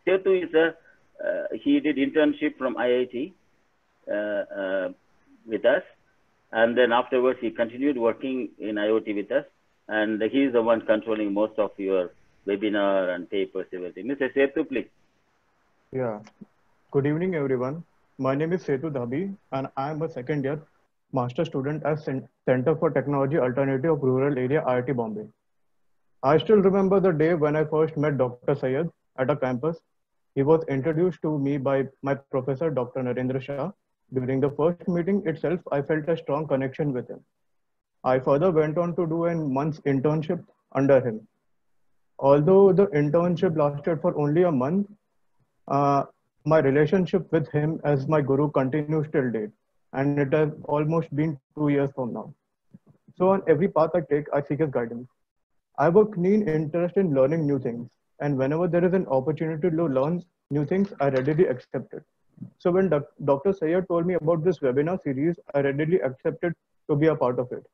Setu is he did internship from IIT with us, and then afterwards he continued working in IoT with us, and he is the one controlling most of your webinar and papers, everything. Mr. Setu, please. Yeah. Good evening, everyone. My name is Setu Dhabi, and I am a second year master student at Center for Technology Alternative of Rural Area, IIT Bombay. I still remember the day when I first met Dr. Syed at a campus. He was introduced to me by my professor, Dr. Narendra Shah. During the first meeting itself, I felt a strong connection with him. I further went on to do a month's internship under him. Although the internship lasted for only a month, my relationship with him as my guru continues till date, and it has almost been 2 years from now. So on every path I take, I seek his guidance. I have a keen interest in learning new things, and whenever there is an opportunity to learn new things, I readily accept it. So when Dr. Sayed told me about this webinar series, I readily accepted to be a part of it.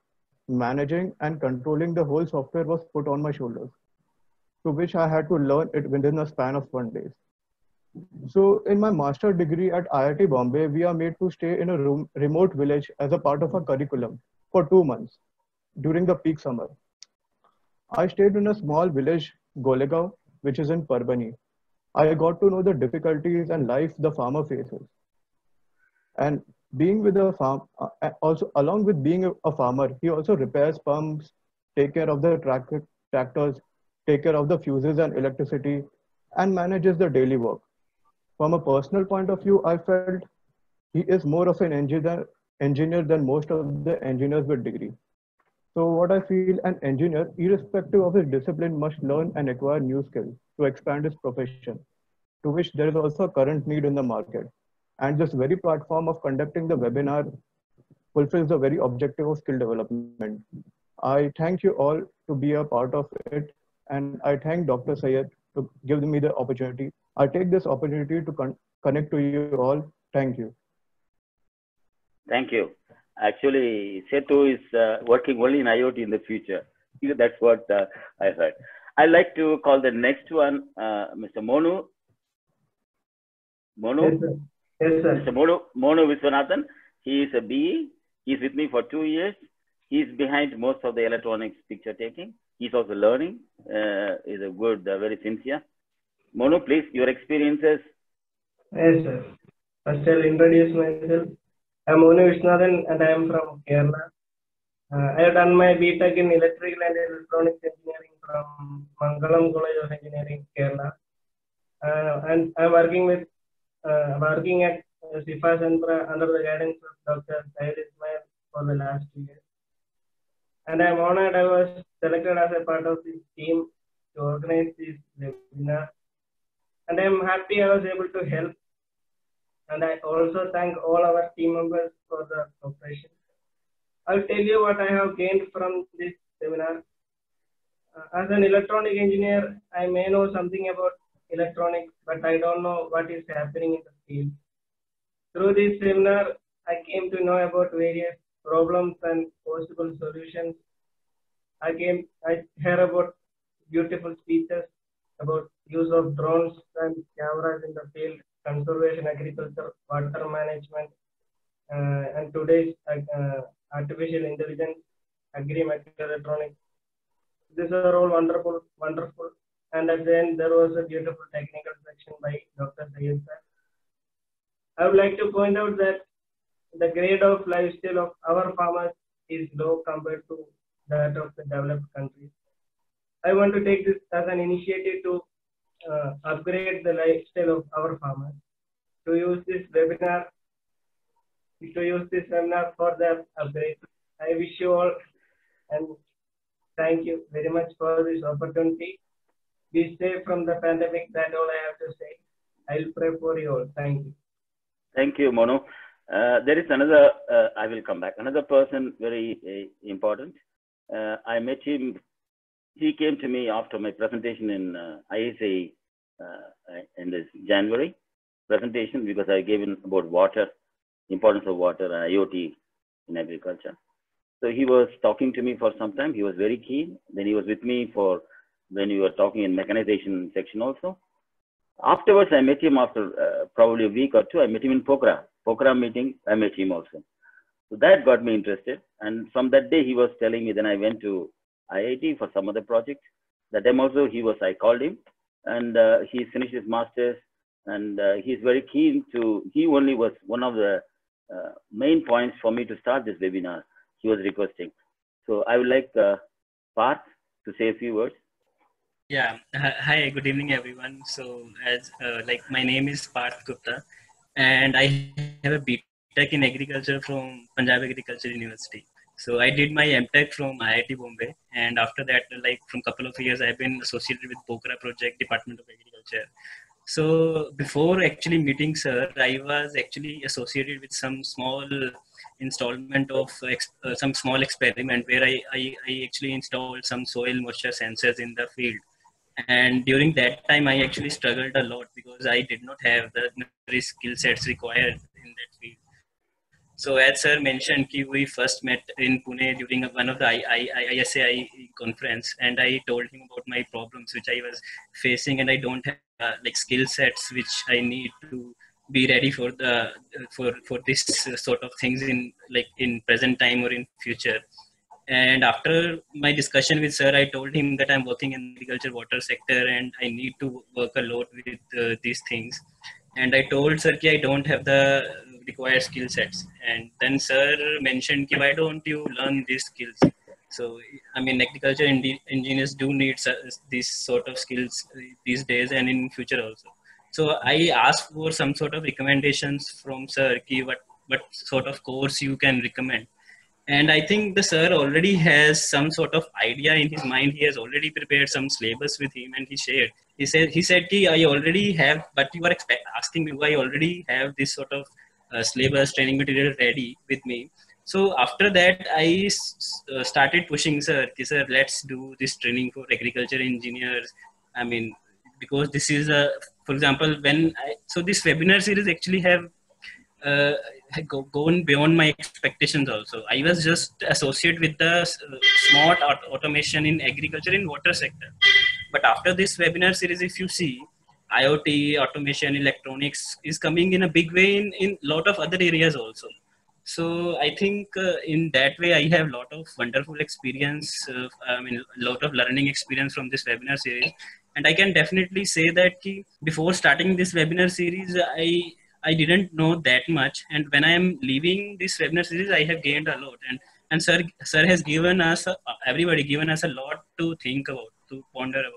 Managing and controlling the whole software was put on my shoulders, to which I had to learn it within a span of 1 day. So in my master degree at IIT Bombay, we are made to stay in a remote village as a part of a curriculum for 2 months during the peak summer. I stayed in a small village, Golegaon, which is in Parbhani. I got to know the difficulties and life the farmer faces. And being with a farm, also along with being a farmer, he also repairs pumps, take care of the tractors, take care of the fuses and electricity, and manages the daily work. From a personal point of view, I felt he is more of an engineer than most of the engineers with degree. So what I feel, an engineer, irrespective of his discipline, must learn and acquire new skills to expand his profession, to which there is also a current need in the market. And this very platform of conducting the webinar fulfills the very objective of skill development. I thank you all to be a part of it, and I thank Dr. Sayed to give me the opportunity. I take this opportunity to connect to you all. Thank you. Thank you. Actually, Setu is working only in IoT in the future. That's what I heard. I'd like to call the next one, Mr. Monu. Monu? Yes, sir. Yes, sir. Mr. Monu Viswanathan. He is a BE. He's with me for 2 years. He's behind most of the electronics picture taking. He's also learning. He's a good, very sincere. Monu, please, your experiences. Yes, sir. First, I'll introduce myself. I'm Monu Viswanathan and I am from Kerala. I have done my BTech in Electrical and Electronics Engineering from Mangalam College of Engineering, Kerala. And I'm working at SIFA Center under the guidance of Dr. Syed Ismail for the last 2 years. And I'm honored I was selected as a part of this team to organize this webinar. And I'm happy I was able to help. And I also thank all our team members for the cooperation. I'll tell you what I have gained from this seminar. As an electronic engineer, I may know something about electronics, but I don't know what is happening in the field. Through this seminar, I came to know about various problems and possible solutions. I heard about beautiful speeches about use of drones and cameras in the field, conservation, agriculture, water management, and today's artificial intelligence, agri-electronics. These are all wonderful. And at the end, there was a beautiful technical section by Dr. Syed sir. I would like to point out that the grade of lifestyle of our farmers is low compared to that of the developed countries. I want to take this as an initiative to upgrade the lifestyle of our farmers, to use this webinar for the upgrade. I wish you all and thank you very much for this opportunity. Be safe from the pandemic. That's all I have to say. I'll pray for you all. Thank you. Thank you, Monu. There is another, I will come back, another person very important. I met him, he came to me after my presentation in ISA in this January presentation, because I gave him about water, importance of water and IoT in agriculture. So he was talking to me for some time. He was very keen. Then he was with me for when we were talking in mechanization section also. Afterwards, I met him after probably a week or two. I met him in Pokhara meeting. I met him also. So that got me interested. And from that day, he was telling me. Then I went to IIT for some other project. That time also, I called him, and he finished his master's, and he's very keen to. He only was one of the main points for me to start this webinar. He was requesting. So I would like Parth to say a few words. Yeah. Hi. Good evening, everyone. So, as my name is Parth Gupta, and I have a BTech in agriculture from Punjab Agriculture University. So I did my MTech from IIT Bombay, and after that, from couple of years, I've been associated with Pokhara Project, Department of Agriculture. So before actually meeting sir, I was actually associated with some small installment of some small experiment where I actually installed some soil moisture sensors in the field. And during that time, I actually struggled a lot because I did not have the necessary skill sets required in that field. So as sir mentioned, we first met in Pune during one of the ISAI conference, and I told him about my problems which I was facing, and I don't have skill sets which I need to be ready for the for this sort of things in present time or in future. And after my discussion with sir, I told him that I'm working in the agriculture water sector and I need to work a lot with these things. And I told sir that I don't have the required skill sets. And then sir mentioned, why don't you learn these skills? So, I mean, agriculture engineers do need these sort of skills these days and in future also. So I asked for some sort of recommendations from sir, what sort of course you can recommend. And I think the sir already has some sort of idea in his mind. He has already prepared some syllabus with him, and he shared. He said, I already have, but you are asking me, do I already have this sort of syllabus, training material ready with me? So after that, I started pushing sir, sir, let's do this training for agriculture engineers. I mean, because this is for example, so this webinar series actually have gone beyond my expectations also. I was just associated with the smart automation in agriculture in water sector. But after this webinar series, if you see, IoT, automation, electronics is coming in a big way in lot of other areas also. So I think in that way, I have a lot of wonderful experience, a lot of learning experience from this webinar series. And I can definitely say that before starting this webinar series, I didn't know that much, and when I am leaving this webinar series, I have gained a lot. And sir has given us everybody given us a lot to think about, to ponder about.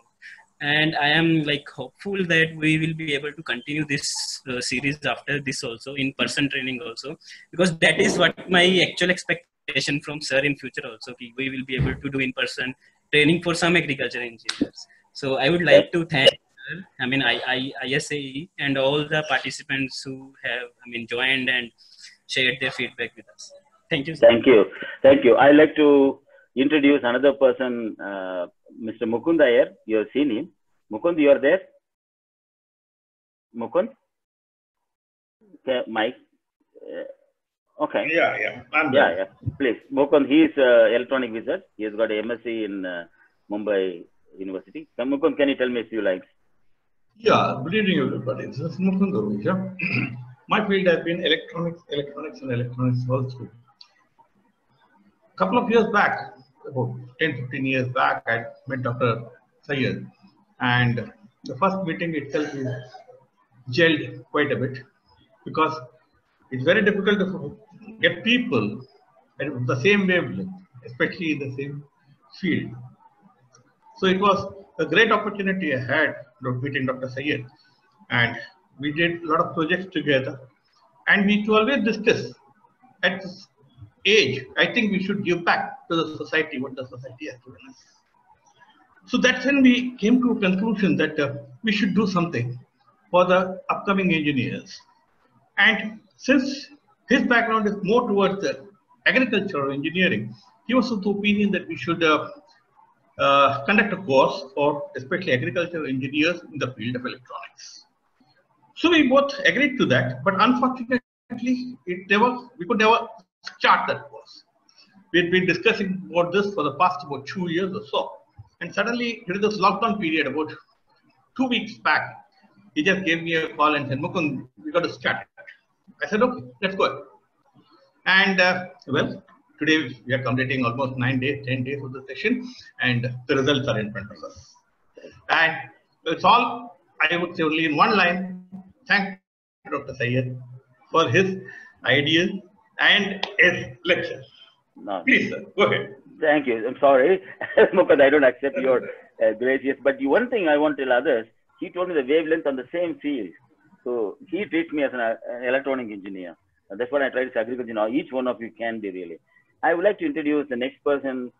And I am hopeful that we will be able to continue this series after this also, in person training also, because that is what my actual expectation from sir in future also. We will be able to do in person training for some agriculture engineers. So I would like to thank. I mean, ISAE and all the participants who have, joined and shared their feedback with us. Thank you, sir. Thank you. I'd like to introduce another person, Mr. Mukund Iyer. You have seen him. Mukund, you are there? Mukund? Okay, Mike? Okay. Yeah. Yeah. Please, Mukund, he is electronic wizard. He has got a MSc in Mumbai University. So, Mukund, can you tell me a few lines? Yeah, good evening, everybody. This is Mukund Dovisha. My field has been electronics also. A couple of years back, about 10-15 years back, I met Dr. Syed, and the first meeting itself is gelled quite a bit, because it's very difficult to get people at the same wavelength, especially in the same field. So it was a great opportunity I had meeting Dr. Syed, and we did a lot of projects together, and we always discuss at this age, I think we should give back to the society what the society has given us. So that's when we came to a conclusion that we should do something for the upcoming engineers. And since his background is more towards the agricultural engineering, he was of the opinion that we should conduct a course for especially agricultural engineers in the field of electronics. So we both agreed to that, but unfortunately, we could never start that course. We had been discussing about this for the past about 2 years or so, and suddenly during this lockdown period, about 2 weeks back, he just gave me a call and said, Mukund, we got to start. I said, okay, let's go. And well, today we are completing almost 9 days, 10 days of the session, and the results are in front of us. And it's all, I would say only in one line, thank Dr. Syed for his ideas and his lecture. No. Please, sir, go ahead. Thank you. I'm sorry, Mukund, I don't accept your gracious. But one thing I want to tell others, he told me the wavelength on the same field. So he treats me as an electronic engineer. That's what I try to say, agriculture now. Each one of you can be really. I would like to introduce the next person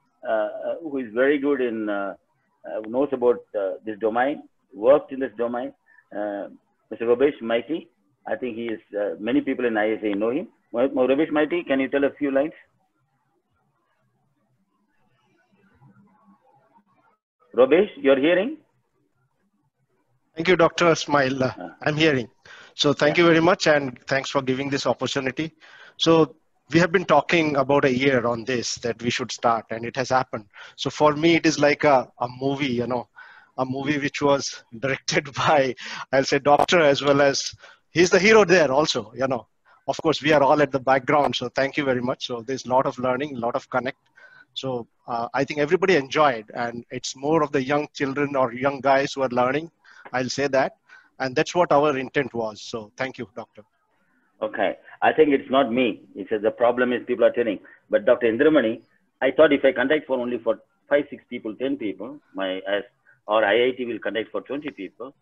who is very good in, knows about this domain, worked in this domain, Mr. Robesh Maiti. I think he is, many people in ISA know him. Robesh Maiti, can you tell a few lines? Robesh, you're hearing? Thank you, Dr. Ismail. I'm hearing. So thank you very much, and thanks for giving this opportunity. So we have been talking about a year on this, that we should start, and it has happened. So for me, it is like a movie, you know, a movie which was directed by, I'll say, doctor, as well as he's the hero there also, you know. Of course, we are all at the background, so thank you very much. So there's a lot of learning, a lot of connect. So I think everybody enjoyed, and it's more of the young children or young guys who are learning, I'll say that. And that's what our intent was. So thank you, doctor. Okay. I think it's not me. It's the problem is people are telling. But Dr. Indramani, I thought if I conduct for only for 5, 6 people, 10 people, or IIT will conduct for 20 people,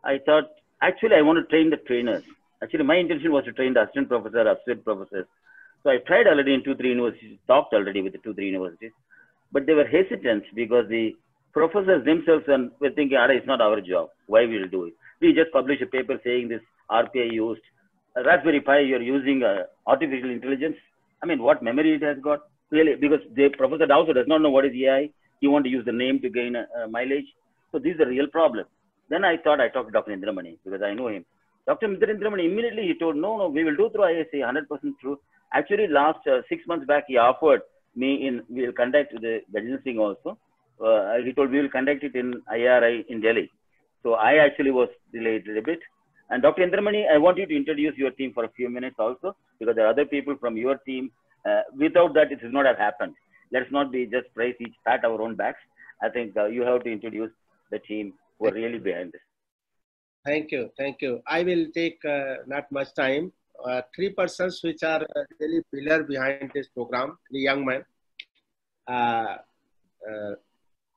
I thought, actually, I want to train the trainers. Actually, my intention was to train the assistant professor, associate professors. So I tried already in 2-3 universities, talked already with the 2-3 universities, but they were hesitant because the professors themselves were thinking, it's not our job. Why we will do it? We just publish a paper saying this RPI used. Raspberry Pi, you're using artificial intelligence. I mean, what memory it has got? Really, because the professor also does not know what is AI. You want to use the name to gain mileage. So this is a real problem. Then I thought I talked to Dr. Indramani because I know him. Dr. Indramani, immediately he told, no, we will do through ISA, 100% true. Actually, last 6 months back, he offered me we will conduct the business thing also. He told we will conduct it in IRI in Delhi. So I actually was delayed a little bit. And Dr. Indramani, I want you to introduce your team for a few minutes also, because there are other people from your team. Without that, it would not have happened. Let's not be just praise each, pat our own backs. I think you have to introduce the team who are really behind this. Thank you. Thank you. I will take not much time. 3 persons which are really pillar behind this program, the young man.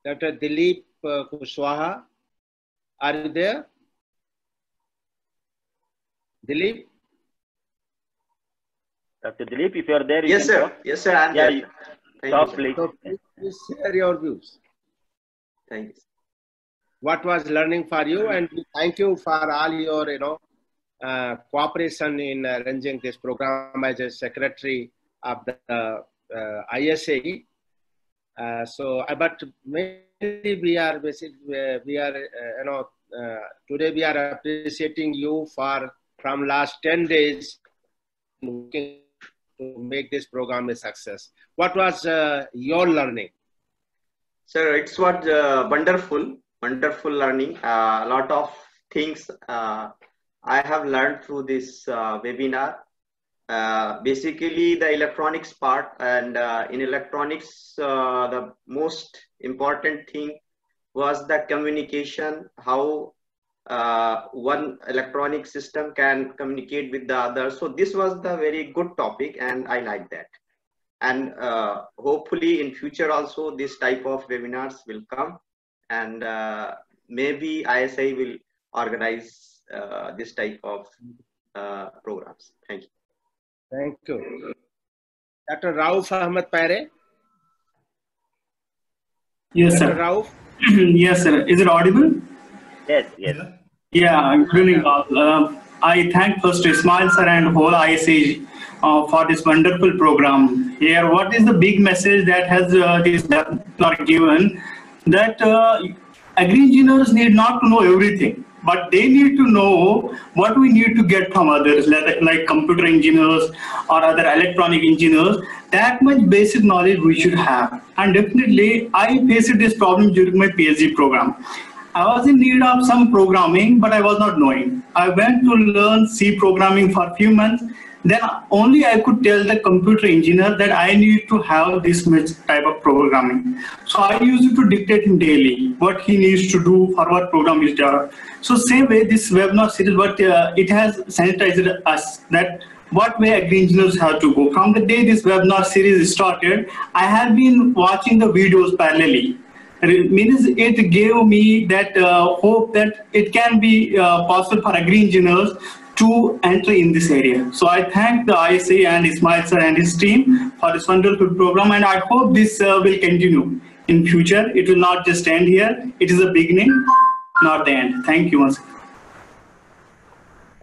Dr. Dilip Kushwaha, are you there? Dilip? Dr. Dilip, if you are there, yes, sir. Talk. Yes, sir. I'm there. Talk, please. So please share your views. Thank you. What was learning for you, and thank you for all your, cooperation in arranging this program as a secretary of the ISA. But mainly we are today we are appreciating you from last 10 days working to make this program a success. What was your learning? Sir, it's what wonderful learning. A lot of things I have learned through this webinar. Basically the electronics part, and in electronics the most important thing was the communication, how one electronic system can communicate with the other. So this was the very good topic, and I like that. And hopefully in future also this type of webinars will come, and maybe ISI will organize this type of programs. Thank you. Thank you. Dr. Rauf Ahmed Pare. Yes, Dr. sir. Rauf. Yes, sir. Is it audible? Yes, yes. Yeah, good evening all. I thank first Ismail sir and whole ISA for this wonderful program. Here, what is the big message that has this given? That agri-engineers need not to know everything, but they need to know what we need to get from others, like computer engineers or other electronic engineers. That much basic knowledge we should have. And definitely, I faced this problem during my PhD program. I was in need of some programming, but I was not knowing. I went to learn C programming for a few months. Then only I could tell the computer engineer that I need to have this much type of programming. So I used to dictate him daily what he needs to do for what program is developed. So same way this webinar series, but it has sensitized us that what way agri engineers have to go. From the day this webinar series started, I have been watching the videos parallelly. Means it gave me that hope that it can be possible for agri engineers to enter in this area. So I thank the ISA and Ismail sir and his team for this wonderful program, and I hope this will continue in future. It will not just end here. It is a beginning, not the end. Thank you once again.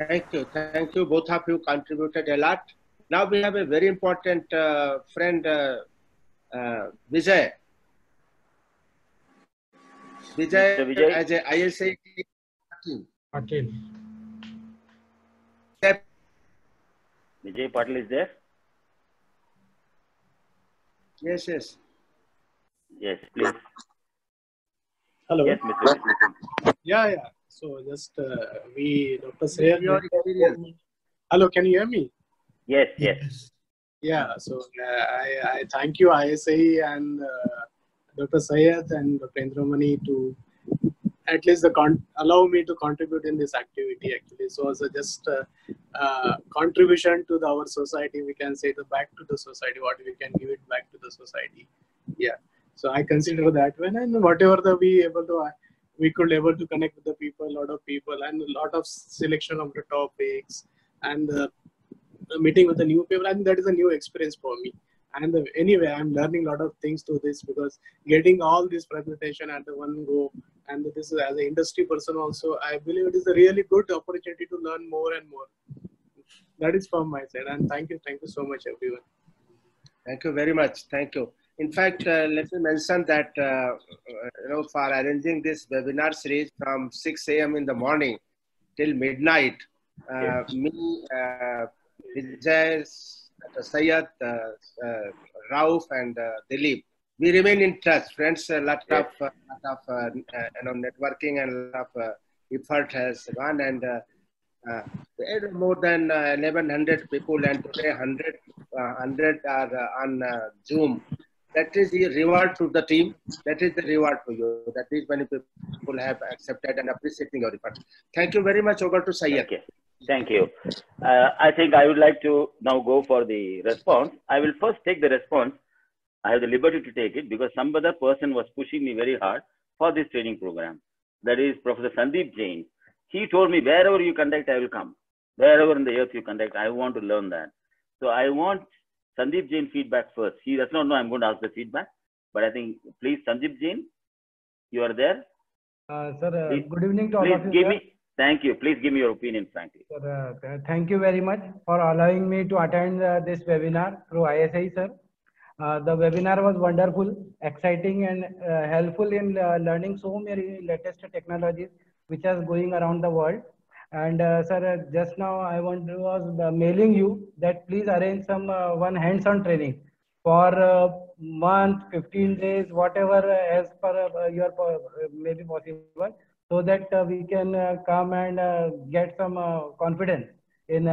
Thank you. Thank you. Both of you contributed a lot. Now we have a very important friend, Vijay. Vijay as a ISA team. Patil. Vijay Patil is there? Yes, yes. Yes, please. Hello. Yes, Mr. Vijay. Yeah. So just Dr. Sayed. Your experience. Hello, can you hear me? Yes, yes. Yeah. So I thank you ISA and Dr. Sayed and Dr. Indramani to at least allow me to contribute in this activity actually. So as just contribution to our society, we can say back to the society, what we can give it back to the society. Yeah. So I consider that when and whatever we could able to connect with the people, a lot of people, and a lot of selection of the topics and meeting with the new people. I think that is a new experience for me. And anyway, I'm learning a lot of things to this because getting all this presentation at the one go, and this is as an industry person also, I believe it is a really good opportunity to learn more and more. That is from my side, and thank you so much, everyone. Thank you very much. Thank you. In fact, let me mention that for arranging this webinar series from 6 a.m. in the morning till midnight, me, Vijay, Sayed, Rauf, and Dilip, we remain in touch. Friends, a lot of networking and a lot of effort has gone, and more than 1,100 people, and today 100 are on Zoom. That is the reward to the team. That is the reward to you. That is many people have accepted and appreciating your effort. Thank you very much. Over to Sayed. Okay. Thank you. I think I would like to now go for the response. I will first take the response. I have the liberty to take it because some other person was pushing me very hard for this training program. That is Professor Sandeep Jain. He told me, wherever you conduct, I will come. Wherever in the earth you conduct, I want to learn that. So I want Sandeep Jain feedback first. He does not know I'm going to ask the feedback, but I think, please, Sandeep Jain, you are there. Sir, please, good evening to all of you. Thank you. Please give me your opinion, frankly. Sir, thank you very much for allowing me to attend this webinar through ISI, sir. The webinar was wonderful, exciting, and helpful in learning so many latest technologies which are going around the world. And sir, just now I was mailing you that please arrange some one hands-on training for month, 15 days, whatever as per your maybe possible, so that we can come and get some confidence in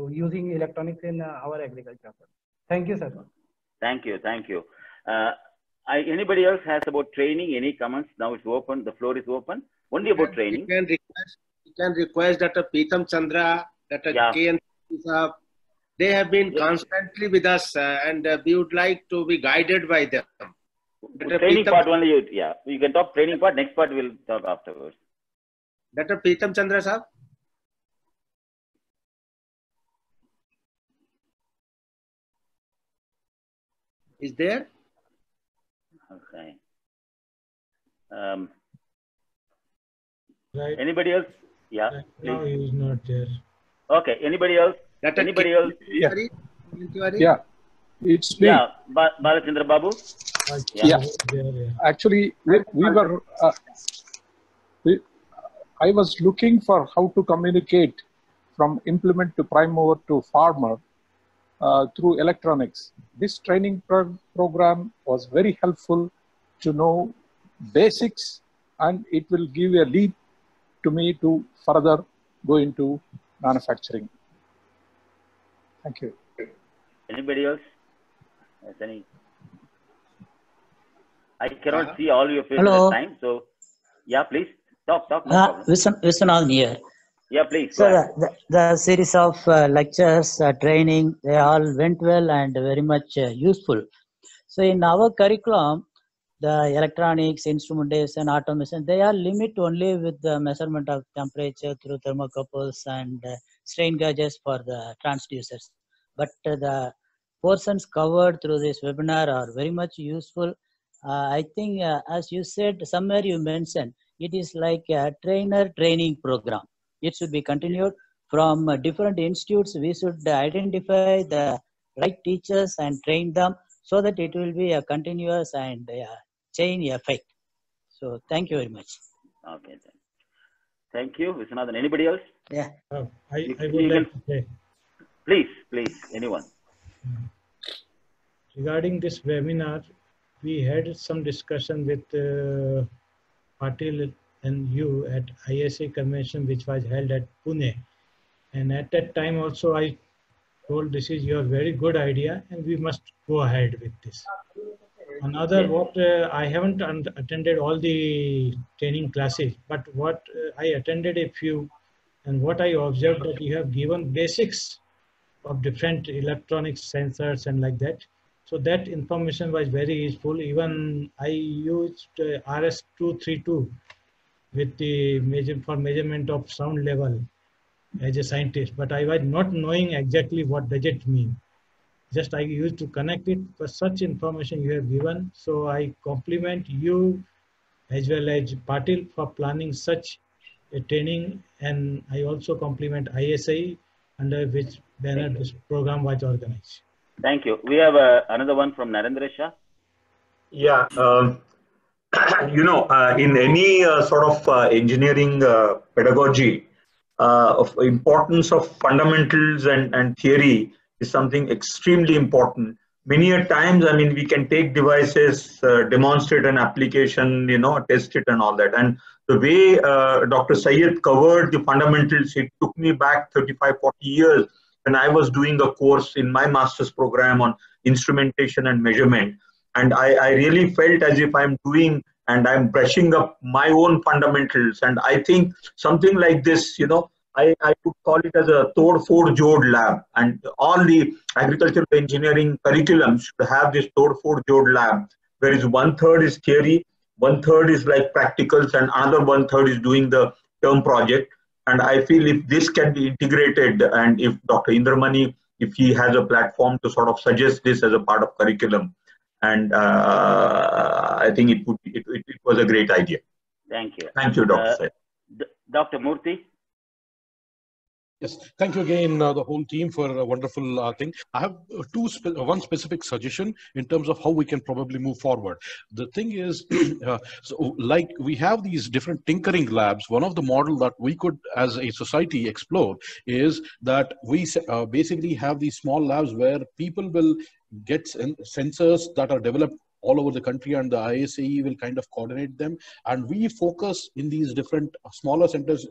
using electronics in our agriculture. Thank you, sir. Thank you. Thank you. Anybody else has about training? Any comments? Now it's open. The floor is open. Only about training. You can request Dr. Peetam Chandra, Dr. K. They have been constantly with us, and we would like to be guided by them. Training part only, you can talk training part. Next part we'll talk afterwards. Dr. Peetam Chandra, sir. Is there? Okay. Right. Anybody else? Yeah. Right. No, he is not there. Okay. Anybody else? Anybody else? Yeah. It's me. Yeah. Balachandra Babu. Yeah. Actually, we were. I was looking for how to communicate from implement to prime mover to farmer through electronics. This training program was very helpful to know basics and it will give a lead to me to further go into manufacturing. Thank you. Anybody else? Yes, any? I cannot see all your faces at time, so yeah, please talk. No problem. Viswanathan here. Yeah, please. So the series of lectures, training, they all went well and very much useful. So in our curriculum, the electronics, instrumentation, automation, they are limited only with the measurement of temperature through thermocouples and strain gauges for the transducers. But the portions covered through this webinar are very much useful. I think, as you said, somewhere you mentioned, it is like a trainer training program. It should be continued from different institutes. We should identify the right teachers and train them so that it will be a continuous and chain effect. So thank you very much. Okay. Thank you, Viswanathan. Anybody else? Yeah. I would like to say. Please, anyone. Regarding this webinar, we had some discussion with Patil and you at ISA convention, which was held at Pune. And at that time also I told this is your very good idea and we must go ahead with this. Another, what I haven't attended all the training classes, but what I attended a few, and what I observed that you have given basics of different electronics sensors and like that. So that information was very useful. Even I used RS-232 with the for measurement of sound level as a scientist, but I was not knowing exactly what does it mean. Just I used to connect it for such information you have given. So I compliment you as well as Patil for planning such a training, and I also compliment ISI under which banner this program was organized. Thank you. We have another one from Narendra Shah. Yeah, in any sort of engineering pedagogy, of importance of fundamentals and theory is something extremely important. Many a times, I mean, we can take devices, demonstrate an application, test it and all that. And the way Dr. Syed covered the fundamentals, it took me back 35, 40 years when I was doing a course in my master's program on instrumentation and measurement. And I really felt as if I'm doing and I'm brushing up my own fundamentals. And I think something like this, I would call it as a Tod Ford Jod lab, and all the agricultural engineering curriculum should have this Tod Ford Jod lab, whereas 1/3 is theory, 1/3 is like practicals, and another 1/3 is doing the term project. And I feel if this can be integrated, and if Dr. Indramani, if he has a platform to sort of suggest this as a part of curriculum, and I think it was a great idea. Thank you. Thank you, Dr. Syed. Dr. Murthy. Yes, thank you again, the whole team, for a wonderful thing. I have one specific suggestion in terms of how we can probably move forward. The thing is, so like we have these different tinkering labs. One of the model that we could, as a society, explore is that we basically have these small labs where people will get sensors that are developed all over the country, and the ISAE will kind of coordinate them. And we focus in these different smaller centers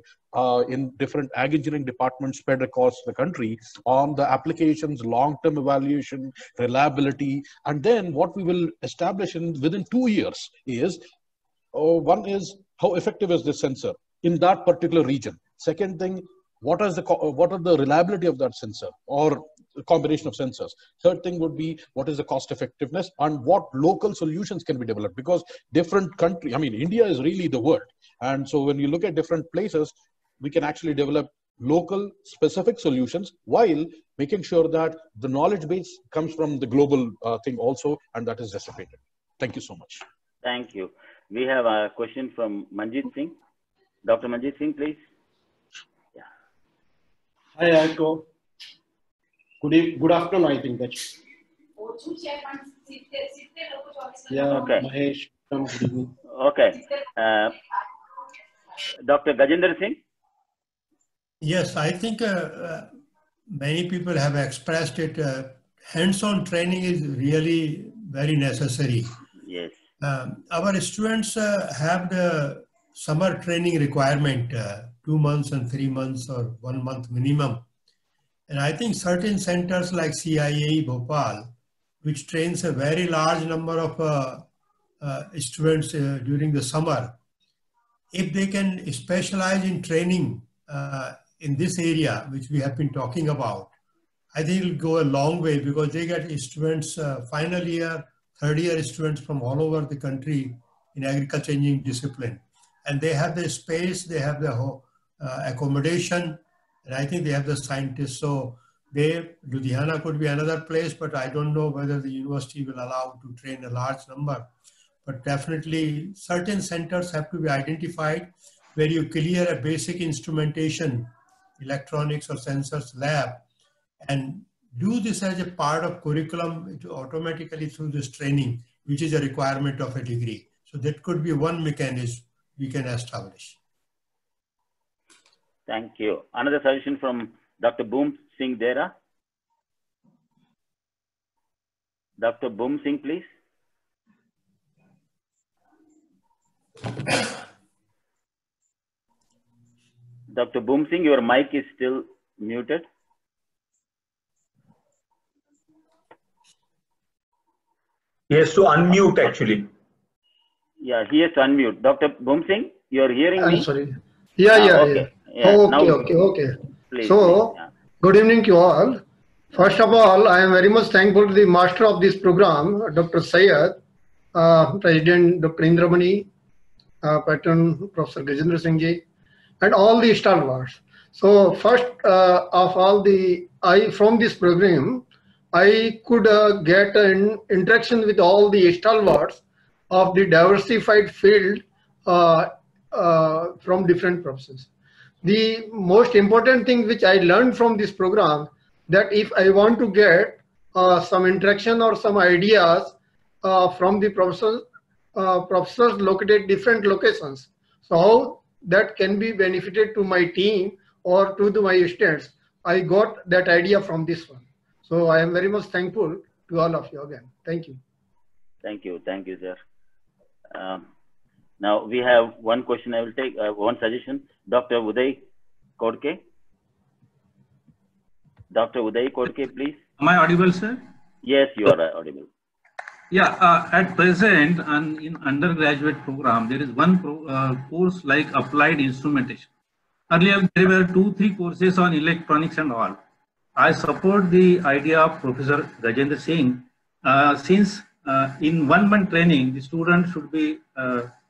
in different ag engineering departments spread across the country on the applications, long-term evaluation, reliability. And then what we will establish within 2 years is, one is how effective is this sensor in that particular region. Second thing, what are the reliability of that sensor or a combination of sensors. Third thing would be what is the cost effectiveness and what local solutions can be developed, because different country, I mean, India is really the world. And so when you look at different places, we can actually develop local specific solutions while making sure that the knowledge base comes from the global thing also, and that is dissipated. Thank you so much. Thank you. We have a question from Manjit Singh. Dr. Manjit Singh, please. Yeah. Hi, Aiko. Good afternoon, I think that's. Yeah, okay. Mahesh, good evening. Okay. Dr. Gajendra Singh? Yes, I think many people have expressed it. Hands-on training is really very necessary. Yes. Our students have the summer training requirement, 2 months and 3 months or 1 month minimum. And I think certain centers like CIAE Bhopal, which trains a very large number of students during the summer, if they can specialize in training in this area, which we have been talking about, I think it will go a long way, because they get students, final year, third year students from all over the country in agriculture engineering discipline. And they have the space, they have the accommodation, and I think they have the scientists. So Ludhiana could be another place, but I don't know whether the university will allow to train a large number. But definitely certain centers have to be identified where you clear a basic instrumentation, electronics or sensors lab, and do this as a part of curriculum automatically through this training, which is a requirement of a degree. So that could be one mechanism we can establish. Thank you. Another suggestion from Dr. Boom Singh Dera. Dr. Boom Singh, please. Dr. Boom Singh, your mic is still muted. He has to unmute actually. Yeah, he has to unmute. Dr. Boom Singh, you are hearing me? I'm sorry. Yeah. Okay. Yeah. Okay. Please, So, please, yeah. Good evening to you all. First of all, I am very much thankful to the master of this program, Dr. Syed, President Dr. Indramani, Patron Professor Gajendra Singh ji, and all the stalwarts. So first of all, from this program, I could get an interaction with all the stalwarts of the diversified field from different professors. The most important thing which I learned from this program, that if I want to get some interaction or some ideas from the professors located different locations, so how that can be benefited to my team or to my students, I got that idea from this one. So I am very much thankful to all of you again. Thank you. Thank you, sir. Now we have one question. I will take one suggestion. Dr. Uday Kodke. Dr. Uday Kodke, please. Am I audible, sir? Yes, you are audible. Yeah, at present in undergraduate program, there is one course like applied instrumentation. Earlier, there were 2-3 courses on electronics and all. I support the idea of Professor Gajendra Singh, since in 1 month training, the student should be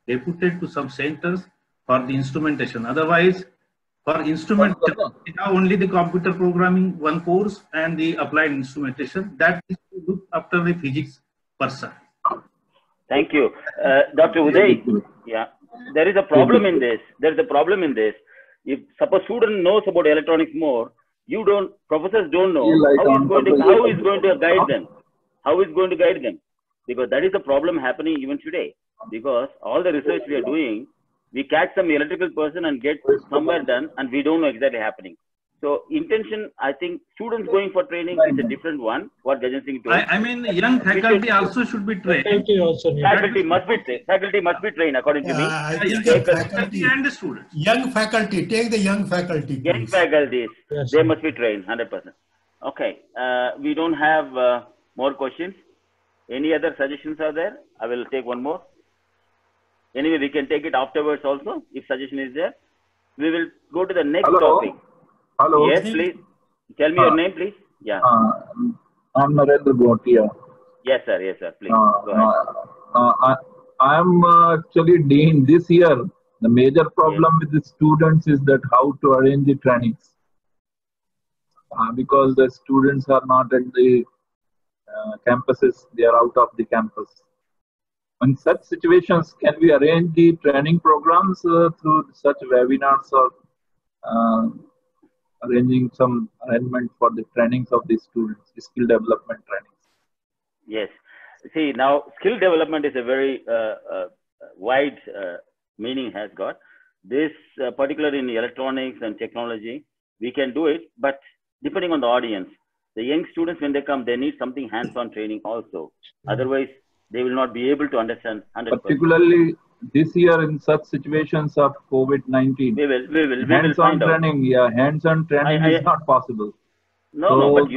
deputed to some centers for the instrumentation. Otherwise, for instrumentation, now only the computer programming one course and the applied instrumentation, that is to look after the physics person. Thank you. Dr. Uday, yeah, there is a problem in this. There is a problem in this. If suppose student knows about electronics more, professors don't know how is going to guide them. How is going to guide them? Because that is the problem happening even today. Because all the research we are doing, we catch some electrical person and get somewhere done, and we don't know exactly happening. So intention, I think students going for training is a different one. What Gajendra Singh told. I mean, young faculty also should be trained. Faculty must be trained. Faculty must be trained, according to me. I think faculty and the students. Young faculty, take the young faculty. Young faculties, yes, they must be trained 100%. Okay, we don't have more questions. Any other suggestions are there? I will take one more. Anyway, we can take it afterwards also, if suggestion is there. We will go to the next topic. Hello. Yes, please. Tell me your name, please. Yeah. I'm Narendra Bhatia. Yes, sir. Yes, sir. Please go ahead. I am actually dean this year. The major problem with the students is that how to arrange the trainings, because the students are not at the campuses; they are out of the campus. In such situations, can we arrange the training programs through such webinars or arranging some arrangement for the trainings of the students, the skill development trainings? Yes. See, now skill development is a very wide meaning has got. This particularly in electronics and technology, we can do it, but depending on the audience, the young students, when they come, they need something hands-on training also. Otherwise, they will not be able to understand 100%. this year in such situations of COVID-19. We will Hands-on find out. training, yeah, hands-on training is not possible. No, but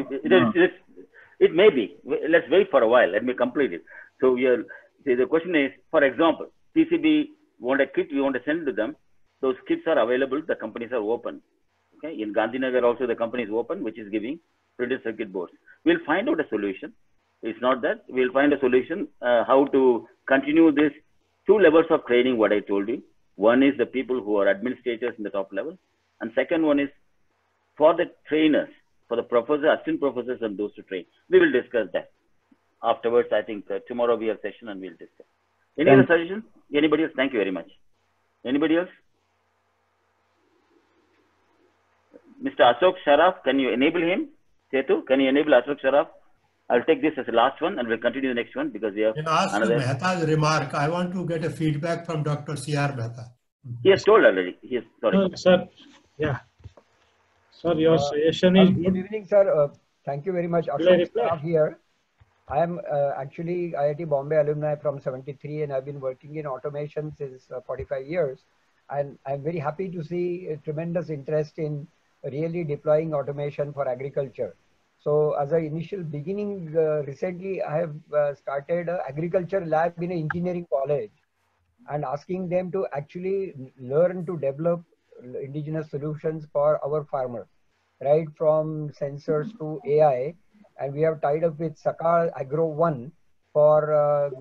it may be. Let's wait for a while. Let me complete it. So the question is, for example, PCB want a kit, we want to send it to them. Those kits are available. The companies are open. Okay, in Gandhinagar also the company is open, which is giving printed circuit boards. We'll find out a solution. It's not that we'll find a solution how to continue this 2 levels of training. What I told you. One is the people who are administrators in the top level, and second one is for the trainers, for the professors, assistant professors, and those to train. We will discuss that afterwards. I think tomorrow we have session and we'll discuss. Any other suggestions? Anybody else? Thank you very much. Anybody else? Mr. Ashok Sharaf, can you enable him? Setu, can you enable Ashok Sharaf? I'll take this as the last one and we'll continue the next one because we have another. Mehta's remark. I want to get a feedback from Dr. C.R. Mehta. He has told already. He is sorry. Sir, yeah. Sir, your suggestion is good. Good evening, sir. Thank you very much. Ashok Sharaf here. I am actually IIT Bombay alumni from 73 and I've been working in automation since 45 years. And I'm very happy to see a tremendous interest in really deploying automation for agriculture. So as an initial beginning, recently I have started an agriculture lab in an engineering college and asking them to actually learn to develop indigenous solutions for our farmers, right from sensors to AI. And we have tied up with Sakar Agro 1 for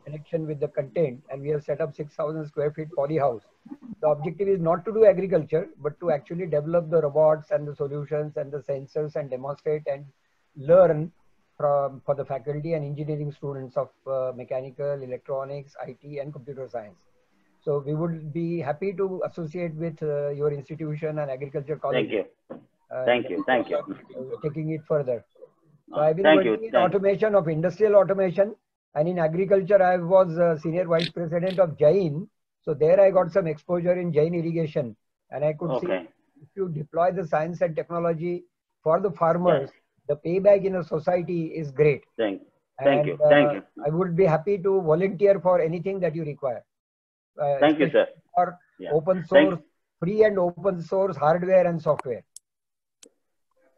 connection with the content, and we have set up 6,000 square feet polyhouse. The objective is not to do agriculture, but to actually develop the robots and the solutions and the sensors and demonstrate and learn for the faculty and engineering students of mechanical, electronics, IT, and computer science. So we would be happy to associate with your institution and agriculture college. Thank you. Thank you. Thank you. Taking it further. So I've been working in automation of industrial automation, and in agriculture I was senior vice president of Jain. So there I got some exposure in Jain irrigation, and I could see if you deploy the science and technology for the farmers, the payback in a society is great. Thank you. I would be happy to volunteer for anything that you require. Thank you, sir. For open source, free and open source hardware and software.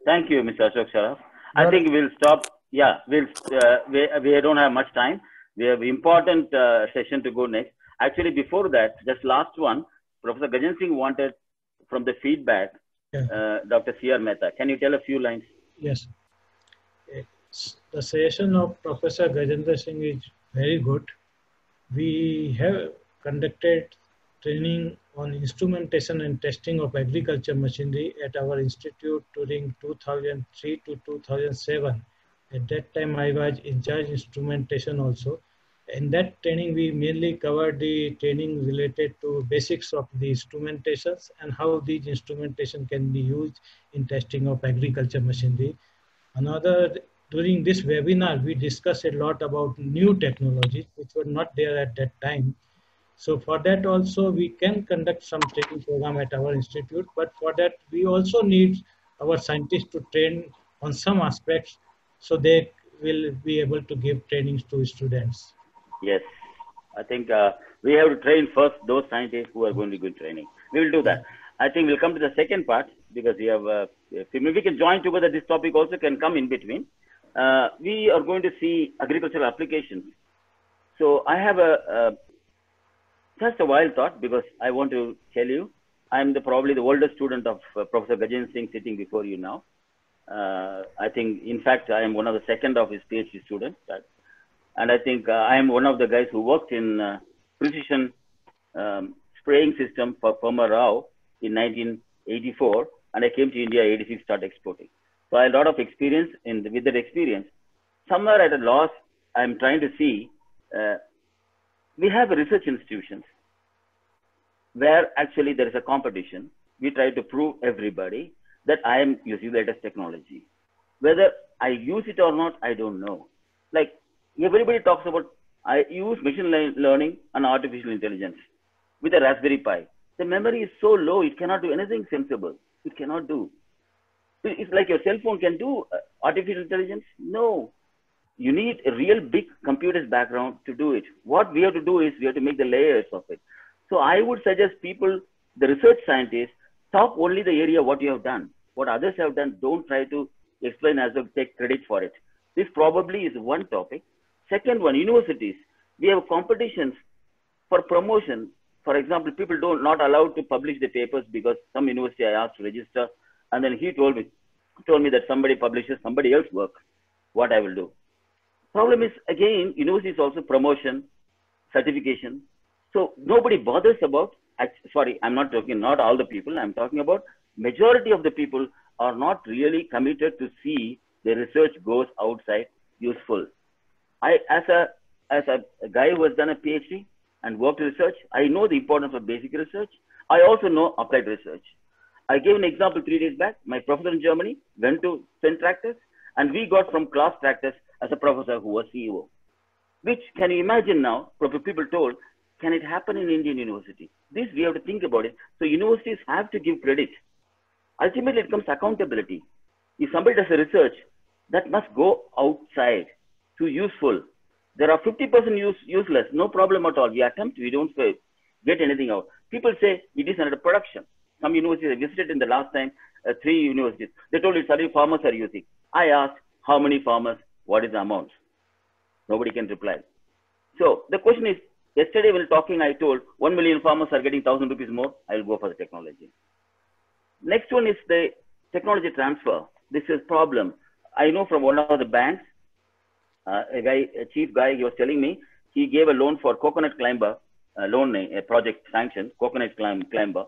Thank you, Mr. Ashok Sharaf. I think we'll stop. Yeah, we don't have much time. We have important session to go next. Actually, before that, just last one, Professor Gajan Singh wanted from the feedback, Dr. C.R. Mehta. Can you tell a few lines? Yes. The session of Professor Gajendra Singh is very good. We have conducted training on instrumentation and testing of agriculture machinery at our institute during 2003 to 2007. At that time, I was in charge instrumentation also. In that training, we mainly covered the training related to basics of the instrumentations and how these instrumentation can be used in testing of agriculture machinery. During this webinar, we discussed a lot about new technologies which were not there at that time. So for that also, we can conduct some training program at our institute, but for that, we also need our scientists to train on some aspects so they will be able to give trainings to students. Yes, I think we have to train first those scientists who are going to give training. We will do that. I think we'll come to the second part because we have, if we can join together, this topic also can come in between. We are going to see agricultural applications. So I have just a wild thought because I want to tell you, I'm probably the oldest student of Professor Gajan Singh sitting before you now. I think, in fact, I am one of the second of his PhD students. And I think I am one of the guys who worked in precision spraying system for Perma Rao in 1984. And I came to India 86, started exporting. So I had a lot of experience with that experience. Somewhere at a loss, I'm trying to see, we have research institutions where actually there is a competition. We try to prove everybody that I am using the latest technology. Whether I use it or not, I don't know. Like everybody talks about, I use machine learning and artificial intelligence with a Raspberry Pi. The memory is so low, it cannot do anything sensible. It cannot do. It's like your cell phone can do artificial intelligence. No. You need a real big computers background to do it. What we have to do is we have to make the layers of it. So I would suggest people, the research scientists, talk only the area what you have done. What others have done, don't try to explain as well, take credit for it. This probably is one topic. Second one, universities. We have competitions for promotion. For example, people not allowed to publish the papers because some university I asked to register, and then he told me that somebody publishes somebody else's work. What I will do. Problem is, again, universities also promotion, certification. So nobody bothers about, sorry, I'm not talking, not all the people, I'm talking about majority of the people are not really committed to see the research goes outside useful. As a guy who has done a PhD and worked in research, I know the importance of basic research. I also know applied research. I gave an example 3 days back. My professor in Germany went to St. Tractors, and we got from class Tractors as a professor who was CEO. Which, can you imagine now, people told, can it happen in Indian university? This, we have to think about it. So universities have to give credit. Ultimately, it comes accountability. If somebody does a research, that must go outside to useful. There are 50% useless, no problem at all. We attempt, we don't get anything out. People say it is under production. Some universities I visited in the last time, 3 universities. They told it, sorry, farmers are using. I asked, how many farmers, what is the amount? Nobody can reply. So the question is, yesterday when talking, I told 1 million farmers are getting 1,000 rupees more. I will go for the technology. Next one is the technology transfer. This is problem. I know from one of the banks, a chief guy, he was telling me, he gave a loan for coconut climber, a project sanctioned, coconut climber.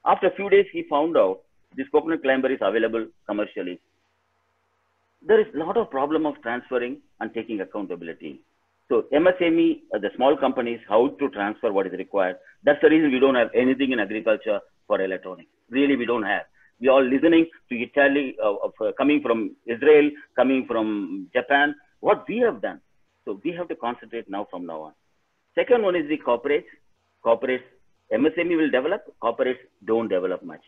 After a few days, he found out this coconut climber is available commercially. There is a lot of problem of transferring and taking accountability. So MSME, the small companies, how to transfer what is required. That's the reason we don't have anything in agriculture for electronics. Really, we don't have. We are listening to Italy, coming from Israel, coming from Japan, what we have done. So we have to concentrate now from now on. Second one is the corporates. Corporates, MSME will develop, corporates don't develop much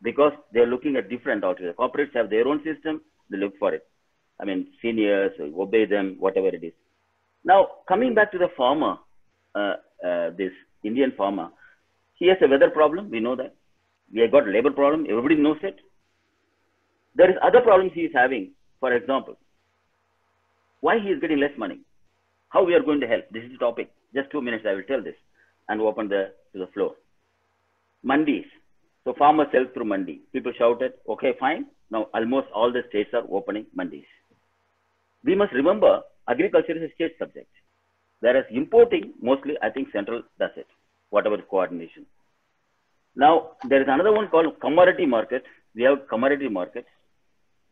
because they're looking at different outfits. Corporates have their own system, they look for it. I mean, seniors, obey them, whatever it is. Now, coming back to the farmer, this Indian farmer, he has a weather problem, we know that. We have got labor problem, everybody knows it. There is other problems he is having. For example, why he is getting less money? How we are going to help? This is the topic. Just 2 minutes I will tell this and open to the floor. Mandis. So farmers sell through mandi. People shouted, okay, fine. Now almost all the states are opening mandis. We must remember agriculture is a state subject. Whereas importing, mostly I think central does it, whatever coordination. Now, there is another one called commodity market. We have commodity markets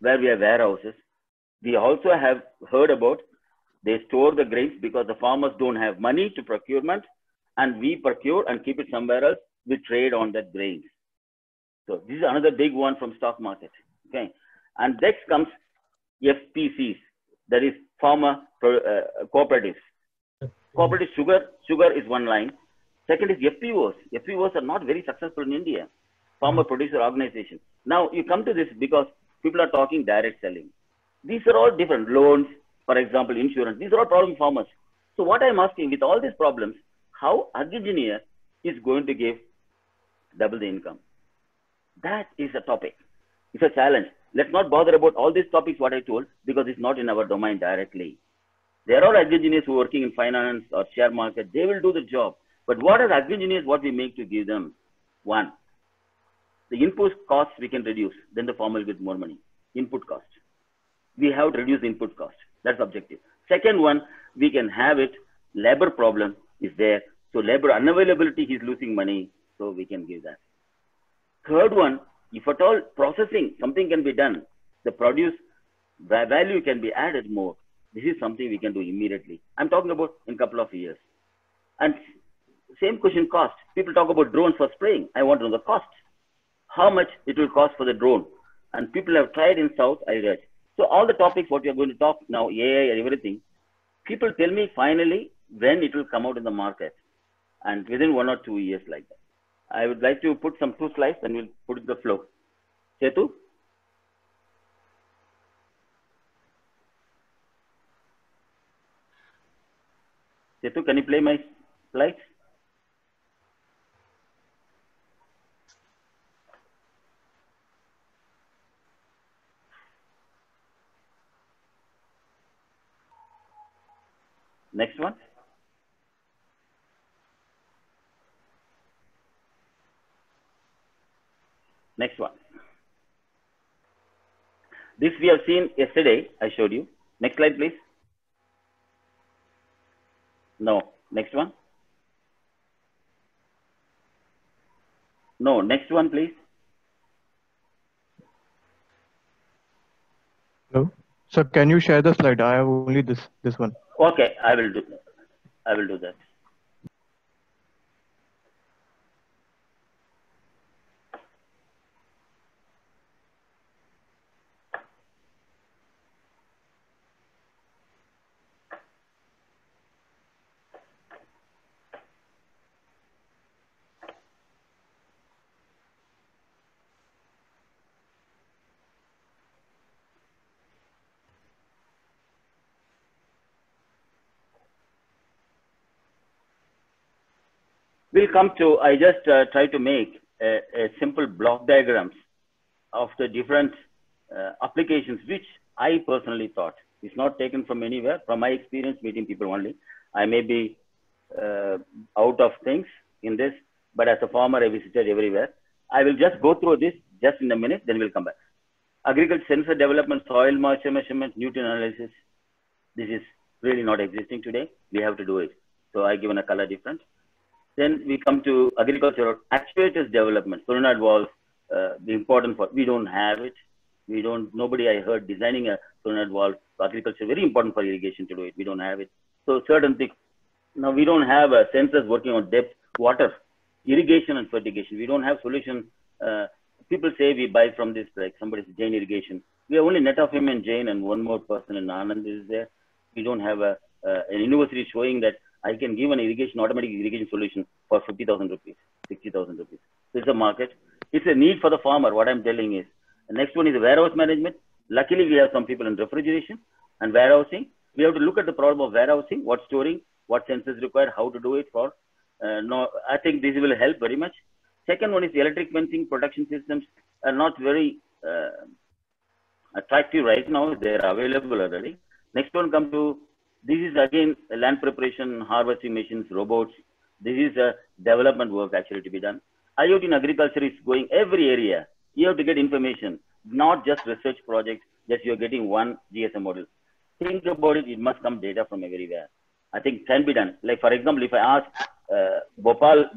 where we have warehouses. We also have heard about they store the grains because the farmers don't have money to procurement and we procure and keep it somewhere else. We trade on that grains. So this is another big one from stock market. Okay. And next comes FPCs, that is farmer cooperatives. Cooperative sugar is one line. Second is FPOs. FPOs are not very successful in India. Farmer producer organization. Now you come to this because people are talking direct selling. These are all different loans, for example, insurance. These are all problem farmers. So what I'm asking with all these problems, how agri-engineer is going to give double the income? That is a topic. It's a challenge. Let's not bother about all these topics what I told because it's not in our domain directly. There are agri-engineers who are working in finance or share market. They will do the job. But what are agri-engineers, what we make to give them? One, the input costs we can reduce. Then the farmer will get more money. Input cost. We have to reduce input cost. That's the objective. Second one, we can have it. Labor problem is there. So labor unavailability, he's losing money. So we can give that. Third one, if at all processing, something can be done. The produce value can be added more. This is something we can do immediately. I'm talking about in a couple of years. And same question, cost. People talk about drones for spraying. I want to know the cost. How much it will cost for the drone. And people have tried in South, I read. So all the topics what we are going to talk now, AI and everything, people tell me finally when it will come out in the market. And within 1 or 2 years like that. I would like to put some 2 slides and we'll put it in the flow. Setu? Ketu, can you play my slides? Next one. Next one. This we have seen yesterday. I showed you. Next slide, please. No. Next one. No. Next one, please. Hello. Sir, can you share the slide? I have only this one. Okay, I will do that. I will do that. We'll come to, I just try to make a simple block diagrams of the different applications, which I personally thought is not taken from anywhere, from my experience meeting people only. I may be out of things in this, but as a farmer, I visited everywhere. I will just go through this just in a minute, then we'll come back. Agriculture sensor development, soil moisture measurement, nutrient analysis. This is really not existing today. We have to do it. So I given a color difference. Then we come to agricultural actuators development, solenoid valves, the important for, we don't have it. We don't, nobody I heard designing a solenoid valve for agriculture, very important for irrigation to do it. We don't have it. So certain things, now we don't have sensors working on depth, water, irrigation and fertigation. We don't have solution. People say we buy from this, like somebody's Jain irrigation. We have only Netafim and Jain and one more person in Anand is there. We don't have an university showing that I can give an irrigation, automatic irrigation solution for 50,000 rupees, 60,000 rupees. It's a market. It's a need for the farmer. What I'm telling is, the next one is warehouse management. Luckily, we have some people in refrigeration and warehousing. We have to look at the problem of warehousing, what storing, what sensors required, how to do it for. No, I think this will help very much. Second one is electric fencing production systems are not very attractive right now. They are available already. Next one comes to, this is again land preparation, harvesting machines, robots. This is a development work actually to be done. IoT in agriculture is going every area. You have to get information, not just research projects, just you're getting one GSM model. Think about it, it must come data from everywhere. I think can be done. Like for example, if I ask Bhopal,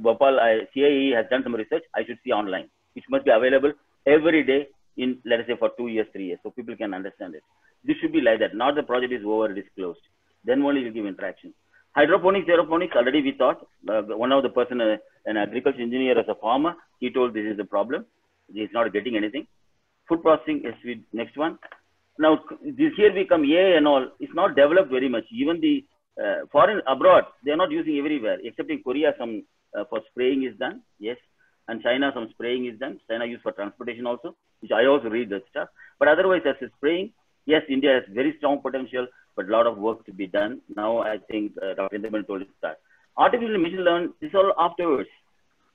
CIE has done some research, I should see online. It must be available every day in, let us say, for 2 years, 3 years, so people can understand it. This should be like that, not the project is over, it is closed. Then only you give interaction. Hydroponics, aeroponics, already we thought, one of the person, an agriculture engineer as a farmer, he told this is the problem. He is not getting anything. Food processing is the next one. Now, this here we come AI and all, it's not developed very much. Even the foreign abroad, they are not using everywhere, except in Korea, some for spraying is done, yes. And China, some spraying is done. China used for transportation also, which I also read that stuff. But otherwise, as a spraying, yes, India has very strong potential, but a lot of work to be done. Now, I think Dr. Indraman told us that. Artificial machine learning, this is all afterwards.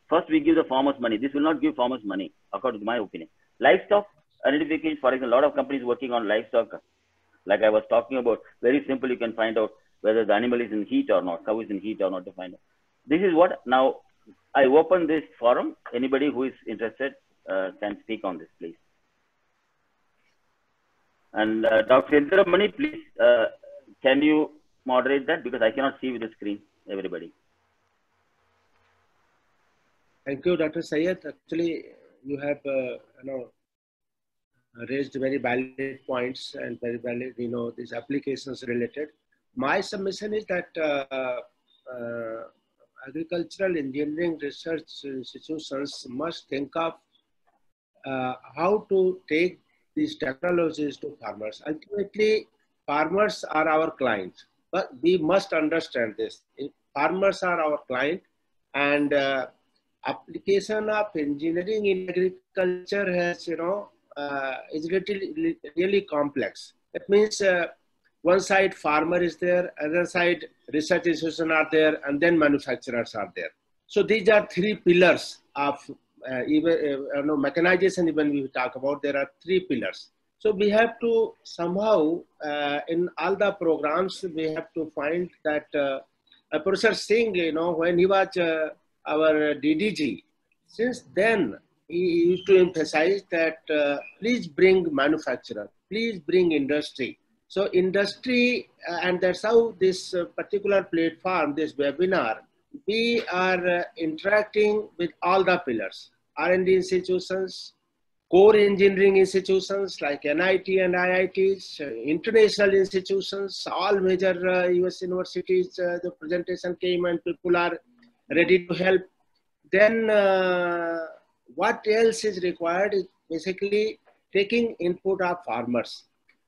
First, we give the farmers money. This will not give farmers money, according to my opinion. Livestock identification, for example, a lot of companies working on livestock, like I was talking about, very simple, you can find out whether the animal is in heat or not, cow is in heat or not to find out. This is what, now, I open this forum. Anybody who is interested can speak on this, please. And Dr. Indramani, please, can you moderate that? Because I cannot see with the screen, everybody. Thank you, Dr. Syed. Actually, you have raised very valid points and very valid, these applications related. My submission is that agricultural engineering research institutions must think of how to take these technologies to farmers. Ultimately, farmers are our client, but we must understand this. Farmers are our client, and application of engineering in agriculture has, is really complex. That means One side farmer is there, other side research institutions are there, and then manufacturers are there. So these are three pillars of mechanization. Even we talk about, there are three pillars. So we have to somehow in all the programs we have to find that Professor Singh, when he was our DDG, since then he used to emphasize that please bring manufacturer, please bring industry. So industry, and that's how this particular platform, this webinar, we are interacting with all the pillars, R&D institutions, core engineering institutions like NIT and IITs, international institutions, all major US universities, the presentation came and people are ready to help. Then what else is required is basically taking input of farmers.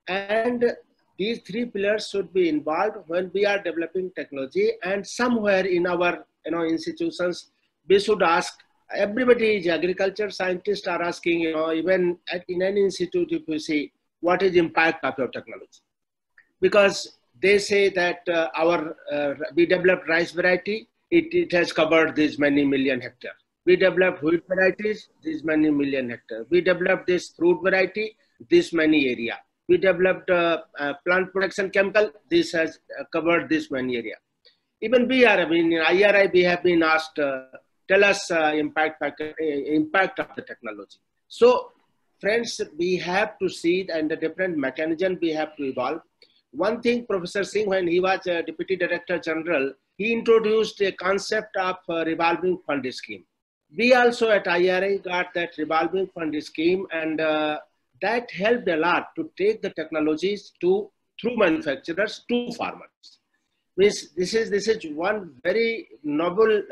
And these three pillars should be involved when we are developing technology, and somewhere in our institutions, we should ask, everybody is agriculture scientists are asking, even in any institute, if you see, what is impact of your technology? Because they say that we developed rice variety, it has covered this many million hectares. We developed wheat varieties, this many million hectares. We developed this fruit variety, this many area. We developed plant protection chemical, this has covered this many area. Even we are, in IRI, we have been asked, tell us impact of the technology. So friends, we have to see and the different mechanism we have to evolve. One thing, Professor Singh, when he was Deputy Director General, he introduced a concept of revolving fund scheme. We also at IRI got that revolving fund scheme, and that helped a lot to take the technologies through manufacturers to farmers. This is one very novel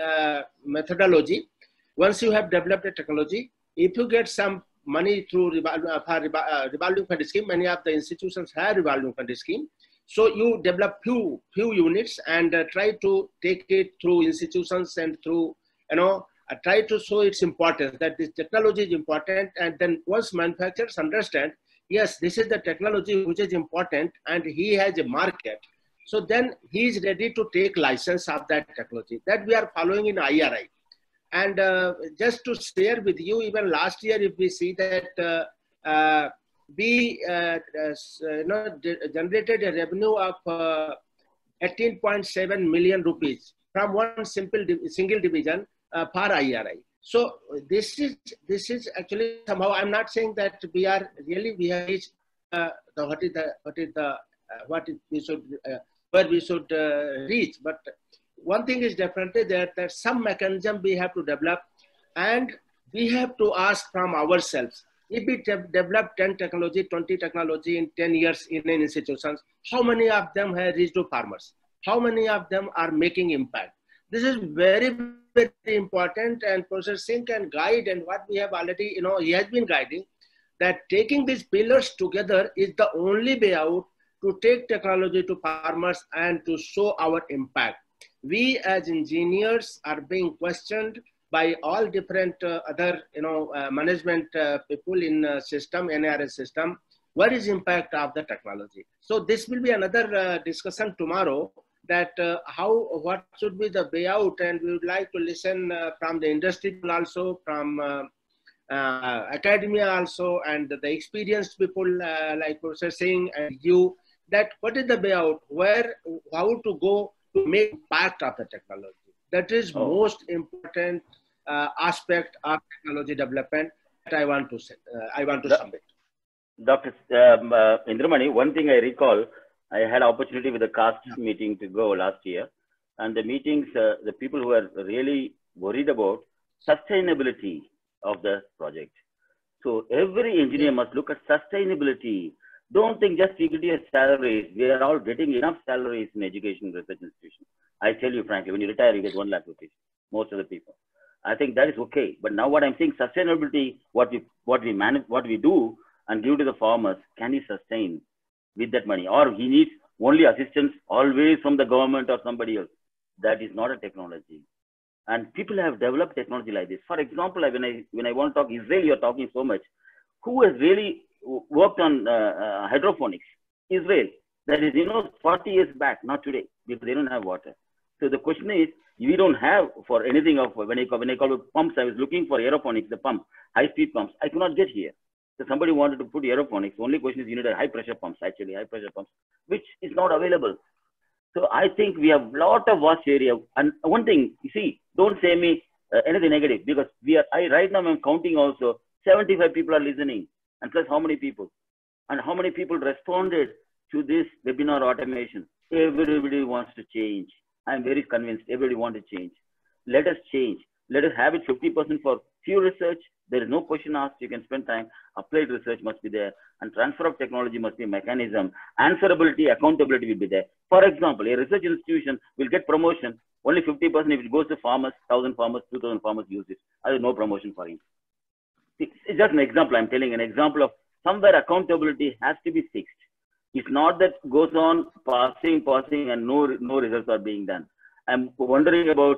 methodology. Once you have developed a technology, if you get some money through revolving fund scheme, many of the institutions have revolving fund scheme. So you develop few units and try to take it through institutions and through, try to show its importance, that this technology is important. And then once manufacturers understand, yes, this is the technology which is important and he has a market, so then he is ready to take license of that technology. That we are following in IRI. And just to share with you, even last year, if we see that we generated a revenue of 18.7 million rupees from one single division for IRI. So this is actually somehow, I'm not saying that we have reached where we should reach, but one thing is definitely that there's some mechanism we have to develop, and we have to ask from ourselves, if we develop 10 technology, 20 technology in 10 years in an institutions, how many of them have reached to farmers? How many of them are making impact? This is very, very important, and Professor Singh can guide, and what we have already, he has been guiding, that taking these pillars together is the only way out to take technology to farmers and to show our impact. We as engineers are being questioned by all different other management people in system, NARS system, what is impact of the technology? So this will be another discussion tomorrow, that what should be the way out, and we would like to listen from the industry also, from academia also, and the experienced people like Professor Singh and you, that what is the way out, how to go to make impact of the technology. That is most important aspect of technology development that I want to say, submit. Dr. Indramani, one thing I recall, I had opportunity with the CAST meeting to go last year, and the meetings, the people who are really worried about sustainability of the project. So every engineer must look at sustainability. Don't think just we get your salaries. We are all getting enough salaries in education research institutions. I tell you frankly, when you retire, you get 1 lakh rupees. Most of the people. I think that is okay. But now what I'm saying, sustainability, what we manage, what we do and give to the farmers, can he sustain with that money? Or he needs only assistance always from the government or somebody else. That is not a technology. And people have developed technology like this. For example, when I want to talk Israel, you're talking so much. Who has really worked on hydroponics? Israel. That is, 40 years back, not today, because they don't have water. So the question is, we don't have for anything of, when I call it pumps, I was looking for aeroponics, the pump, high-speed pumps. I could not get here. So somebody wanted to put aeroponics. The only question is you need a high-pressure pumps, actually, high-pressure pumps, which is not available. So I think we have a lot of vast area. And one thing, you see, don't say me anything negative, because right now I'm counting also, 75 people are listening, and plus how many people? And how many people responded to this webinar automation? Everybody wants to change. I'm very convinced everybody wants to change. Let us change. Let us have it 50% for pure research. There is no question asked. You can spend time. Applied research must be there. And transfer of technology must be a mechanism. Answerability, accountability will be there. For example, a research institution will get promotion. Only 50% if it goes to farmers, 1,000 farmers, 2,000 farmers use it. There is no promotion for him. It's just an example. I'm telling an example of somewhere accountability has to be fixed. It's not that goes on passing, and no results are being done. I'm wondering about,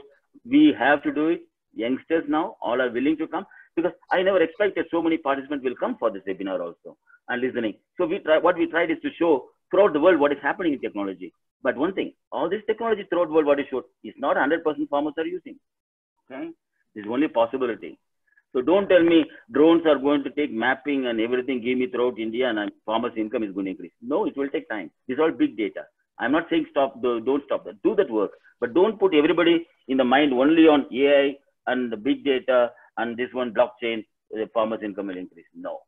we have to do it. Youngsters now, all are willing to come, because I never expected so many participants will come for this webinar also and listening. So what we tried is to show throughout the world what is happening in technology. But one thing, all this technology throughout the world, what is showed, is not 100% farmers are using. Okay, this is only possibility. So don't tell me drones are going to take mapping and everything, give me throughout India, and farmers' income is going to increase. No, it will take time. This is all big data. I'm not saying don't stop that. Do that work. But don't put everybody in the mind only on AI and the big data and this one blockchain, the farmers' income will increase. No.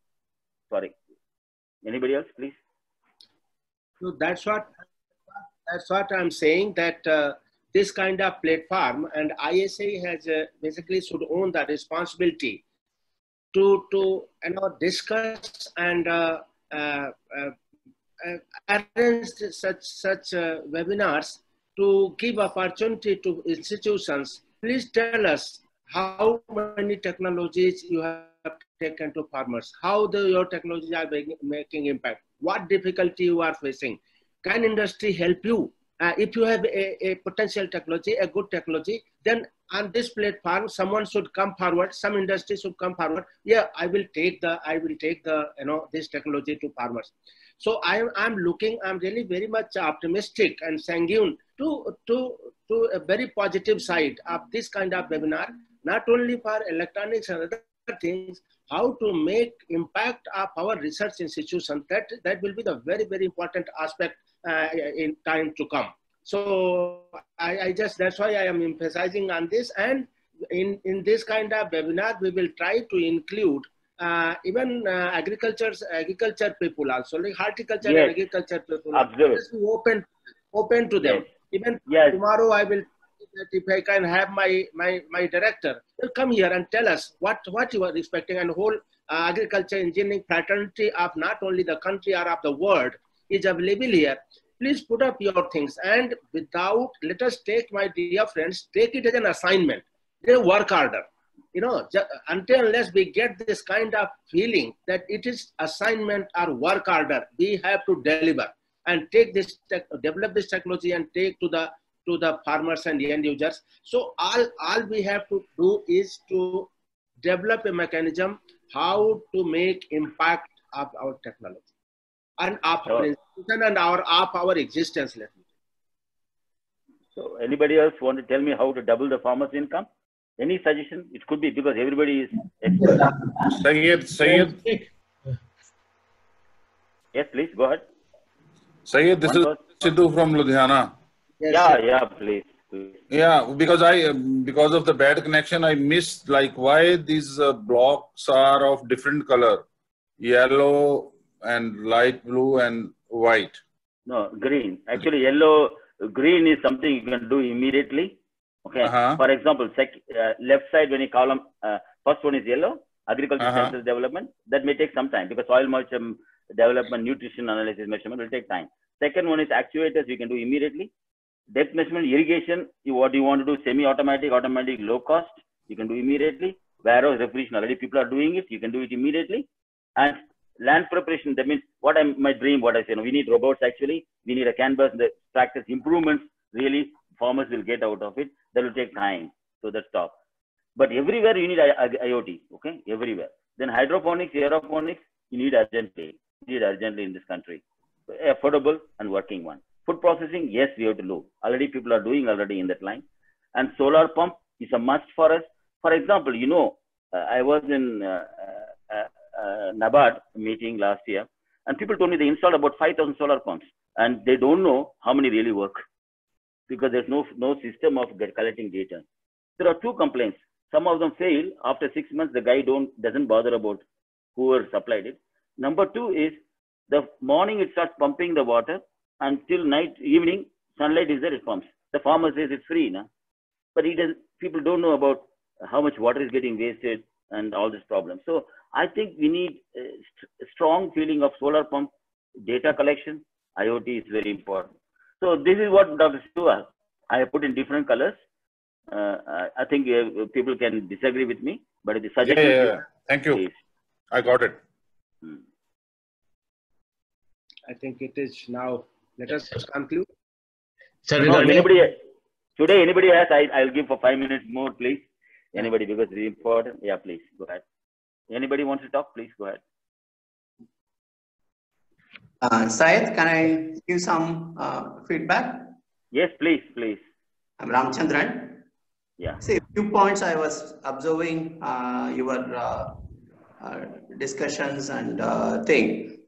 Sorry. Anybody else, please? So that's what I'm saying, that this kind of platform, and ISA has basically should own the responsibility to discuss and arrange such webinars to give opportunity to institutions. Please tell us how many technologies you have taken to farmers, how your technologies are making impact, what difficulty you are facing. Can industry help you? If you have a potential technology, a good technology, then on this platform, someone should come forward. Some industry should come forward. Yeah, I will take this technology to farmers. So I'm really very much optimistic and sanguine to a very positive side of this kind of webinar, not only for electronics and other things, how to make impact of our research institution. That will be the very, very important aspect in time to come. So that's why I am emphasizing on this. And in this kind of webinar, we will try to include even agriculture people also, like horticulture and agriculture people. Absolutely. Open to them. Even tomorrow I will, if I can have my director, will come here and tell us what you are expecting, and whole agriculture engineering fraternity of not only the country or of the world is available here. Please put up your things, and let us take, my dear friends, take it as an assignment, a work order. Until unless we get this kind of feeling that it is assignment or work order, we have to deliver and take this, develop this technology and take to the farmers and the end users. So all we have to do is to develop a mechanism how to make impact of our technology and of our institution and of our existence. So anybody else want to tell me how to double the farmer's income? Any suggestion? It could be, because everybody is expert. Syed. Yes, please, go ahead. Syed, this is Sidhu from Ludhiana. Yeah, please. Yeah, because of the bad connection, I missed why these blocks are of different color, yellow and light blue and white. No, green. Actually, green is something you can do immediately. Okay. For example, left side, when you column, first one is yellow, agriculture sciences development. That may take some time, because soil moisture development, nutrition analysis measurement will take time. Second one is actuators, you can do immediately. Depth measurement, irrigation, what you want to do, semi-automatic, automatic, low cost, you can do immediately. Warehouse refrigeration, already people are doing it, you can do it immediately. And land preparation, that means my dream, what I say, we need robots actually, we need a canvas, the practice improvements, really, farmers will get out of it. That will take time, so that's top. But everywhere you need IoT, okay, everywhere. Then hydroponics, aeroponics, you need urgently in this country. So affordable and working one. Food processing, yes, we have to do. Already people are doing already in that line. And solar pump is a must for us. For example, you know, I was in NABARD meeting last year, and people told me they installed about 5,000 solar pumps, and they don't know how many really work because there's no system of collecting data. There are two complaints. Some of them fail. After 6 months, the guy doesn't bother about whoever supplied it. Number two is the morning it starts pumping the water until evening, sunlight is there, it pumps. The farmer says it's free, na? But people don't know about how much water is getting wasted and all this problem. So I think we need a strong feeling of solar pump, data collection, IoT is very important. So this is what Dr. Shiva, I have put in different colors. I think people can disagree with me, but the suggestion. Yeah. Thank you. Please. I got it. I think it is now. Let us conclude. Anybody has? I'll give for 5 minutes more, please. Anybody, because it's important. Yeah, please go ahead. Anybody wants to talk? Please go ahead. Syed, can I give some feedback? Yes, please. I'm Ramchandran. Yeah. See, a few points I was observing your discussions and thing.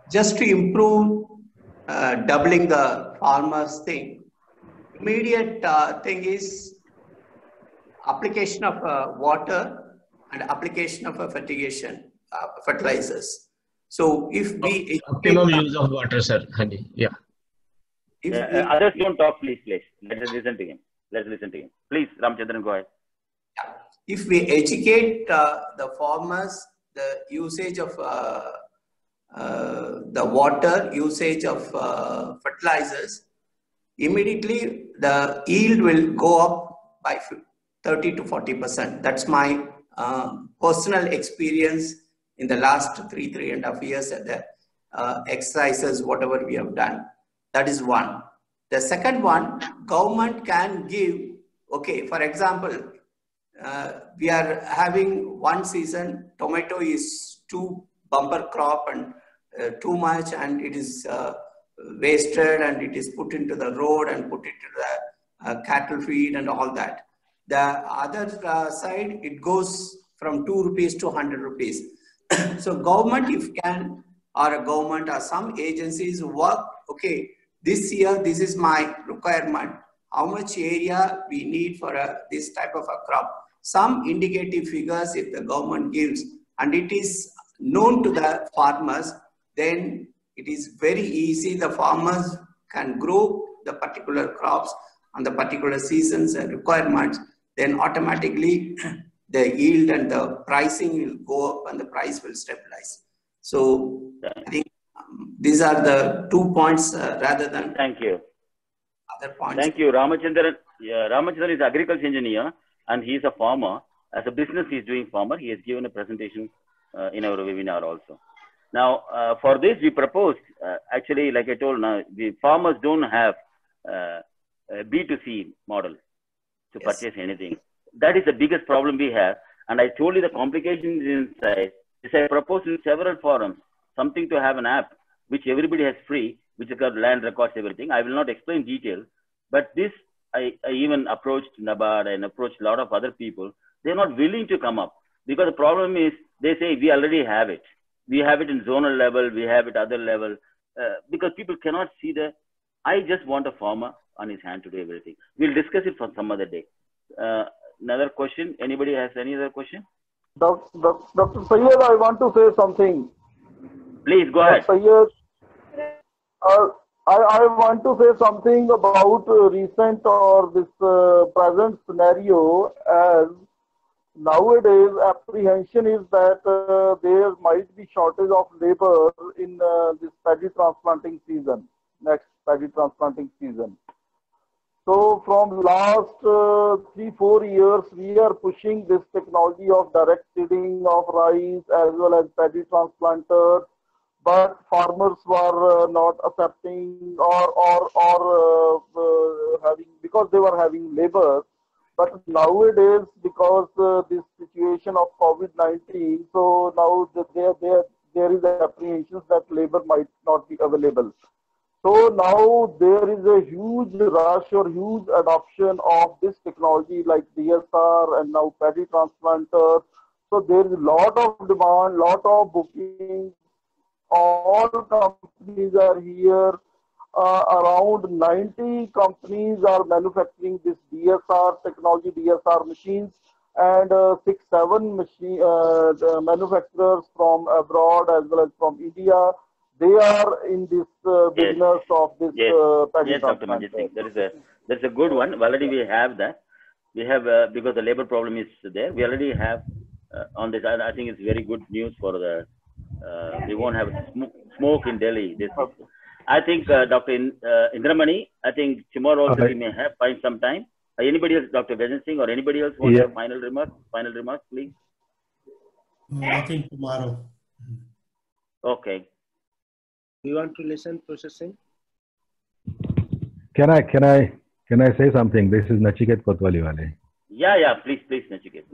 Just to improve doubling the farmers thing, immediate thing is application of water and application of fertilizers. So if we optimum use of water, sir. Yeah. Others don't talk, please. Let us listen to him. Please, Ramchandran, go ahead. If we educate the farmers, the usage of the water, usage of fertilizers, immediately the yield will go up by 30 to 40%. That's my personal experience in the last 3.5 years at the exercises, whatever we have done. That is one. The second one, government can give, okay, for example, we are having one season, tomato is too bumper crop and too much, and it is wasted and it is put into the road and put into the cattle feed and all that. The other side, it goes from 2 rupees to 100 rupees. So government, if can, or a government or some agencies work, okay, this year, this is my requirement. How much area we need for this type of a crop? Some indicative figures if the government gives, and it is known to the farmers, then it is very easy. The farmers can grow the particular crops on the particular seasons and requirements. Then automatically the yield and the pricing will go up and the price will stabilize. So I think these are the 2 points rather than Thank you. Other points. Thank you, Ramachandran. Yeah, Ramachandran is an agriculture engineer and he is a farmer. As a business, he is doing farmer. He has given a presentation in our webinar also. Now, for this, we proposed, actually, like I told now, the farmers don't have a B2C model to purchase anything. That is the biggest problem we have. And I told you the complications inside. This I proposed in several forums, something to have an app, which everybody has free, which has got land records, everything. I will not explain detail, but this, I even approached NABARD and approached a lot of other people. They're not willing to come up because the problem is they say we already have it. We have it in zonal level, we have it other level, because people cannot see I just want a farmer on his hand to do everything. We'll discuss it for some other day. Another question, anybody has any other question? Dr. Syed, I want to say something. Please go ahead. Syed, I want to say something about recent or this present scenario, as nowadays apprehension is that there might be shortage of labor in this paddy transplanting season, next paddy transplanting season. So from last 3-4 years, we are pushing this technology of direct seeding of rice as well as paddy transplanters, but farmers were not accepting or having, because they were having labor. But nowadays, because this situation of COVID-19, so now there is apprehensions that labor might not be available. So now there is a huge rush or huge adoption of this technology like DSR and now paddy transplanters. So there is a lot of demand, lot of bookings. All companies are here. Around 90 companies are manufacturing this DSR technology, DSR machines, and 6-7 manufacturers from abroad as well as from India. They are in this business of this paddy Dr. Manjit Singh. That's a good one. Already we have that. We have because the labor problem is there. We already have on this. I think it's very good news for the. We won't have smoke in Delhi. I think Dr. Indramani. I think tomorrow also we may find some time. Anybody else, Dr. Vejan Singh, or anybody else want a final remark? Final remarks, please. I think tomorrow. Okay. Do you want to listen, Professor Singh? Can I say something? This is Nachiket Kotwaliwale. Yeah, please, Nachiket.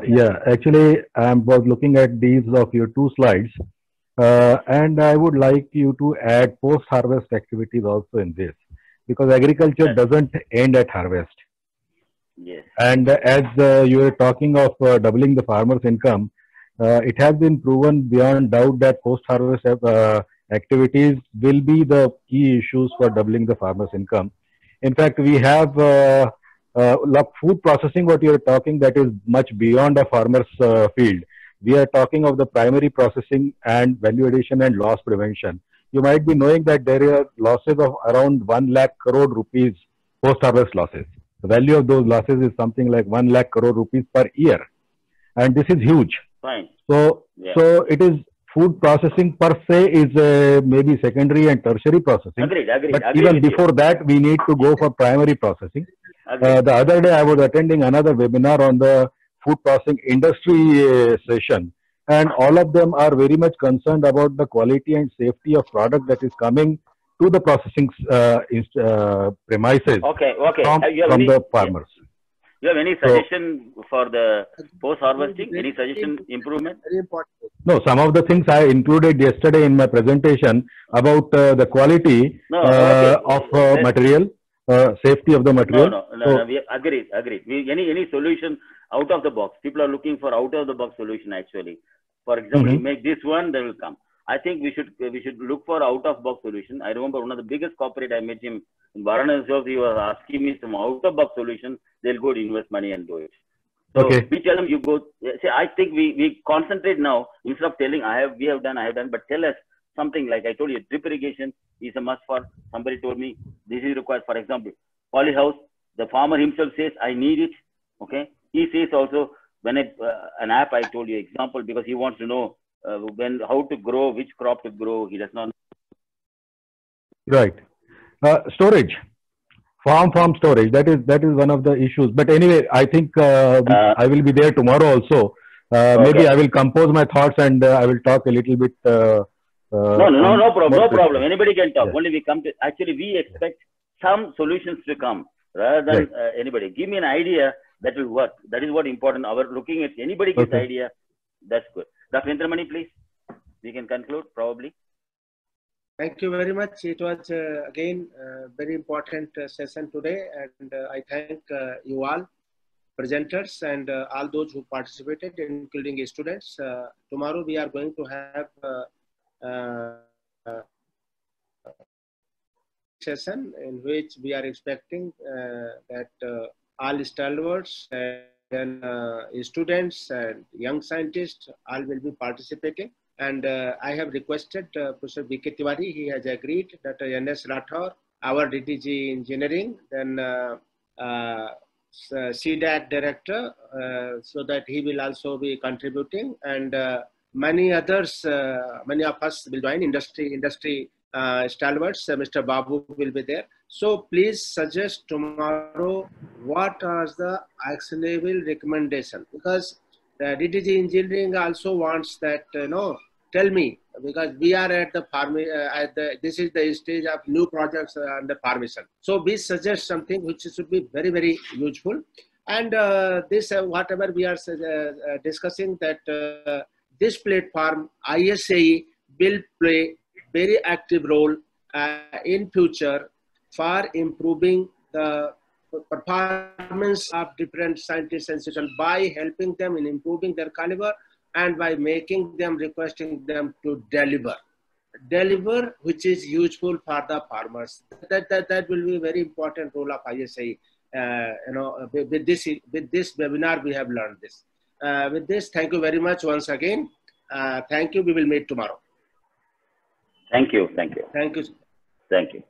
Yeah, actually, I was looking at these of your 2 slides, and I would like you to add post-harvest activities also in this, because agriculture doesn't end at harvest. Yes. And as you were talking of doubling the farmer's income, it has been proven beyond doubt that post-harvest activities will be the key issues for doubling the farmer's income. In fact, we have food processing, what you are talking, that is much beyond a farmer's field. We are talking of the primary processing and value addition and loss prevention. You might be knowing that there are losses of around 1 lakh crore rupees post-harvest losses. The value of those losses is something like 1 lakh crore rupees per year. And this is huge. Fine. So it is food processing per se is maybe secondary and tertiary processing. Agreed. But even before that, we need to go for primary processing. The other day, I was attending another webinar on the food processing industry session, and all of them are very much concerned about the quality and safety of product that is coming to the processing premises from the farmers. You have any suggestion for the post-harvesting? Any suggestion improvement? Very important. No, some of the things I included yesterday in my presentation about the quality of material, safety of the material. No, we agreed. Any solution out of the box. People are looking for out of the box solution actually. For example, you make this one, they will come. I think we should look for out of box solution. I remember one of the biggest corporate I met him in Varanasi. He was asking me some out of box solution. They'll go to invest money and do it. So we tell them you go. See, I think we concentrate now instead of telling I have done, but tell us something like I told you. Drip irrigation is a must for. Somebody told me this is required. For example, polyhouse. The farmer himself says I need it. Okay. He says also when an app I told you example because he wants to know how to grow, which crop to grow. He does not. Right. Storage. Farm storage. That is one of the issues. But anyway, I think I will be there tomorrow also. Maybe I will compose my thoughts and I will talk a little bit. No problem. Anybody can talk. Only we come to. Actually, we expect some solutions to come rather than anybody. Give me an idea that will work. That is what important. Our looking at anybody gives idea. That's good. Dr. Indramani, please. We can conclude probably. Thank you very much. It was again very important session today, and I thank you all presenters and all those who participated, including students. Tomorrow we are going to have session in which we are expecting that all stalwarts and students and young scientists all will be participating. And I have requested Professor B.K. Tiwari. He has agreed that N.S. Rathore, our DTG Engineering, then CDAC Director, so that he will also be contributing. And many others, many of us will join industry stalwarts. Mr. Babu will be there. So please suggest tomorrow what are the actionable recommendation, because the DTG Engineering also wants that, tell me, because we are at the farm, this is the stage of new projects under permission. So we suggest something which should be very, very useful. And this, whatever we are discussing, that this platform, ISAE, will play very active role in future for improving the performance of different scientists and institutions by helping them in improving their caliber and by making them, requesting them to deliver which is useful for the farmers. That will be a very important role of ISAE. With this webinar we have learned this. With this, thank you very much once again. Thank you. We will meet tomorrow. Thank you. Thank you. Thank you. Thank you.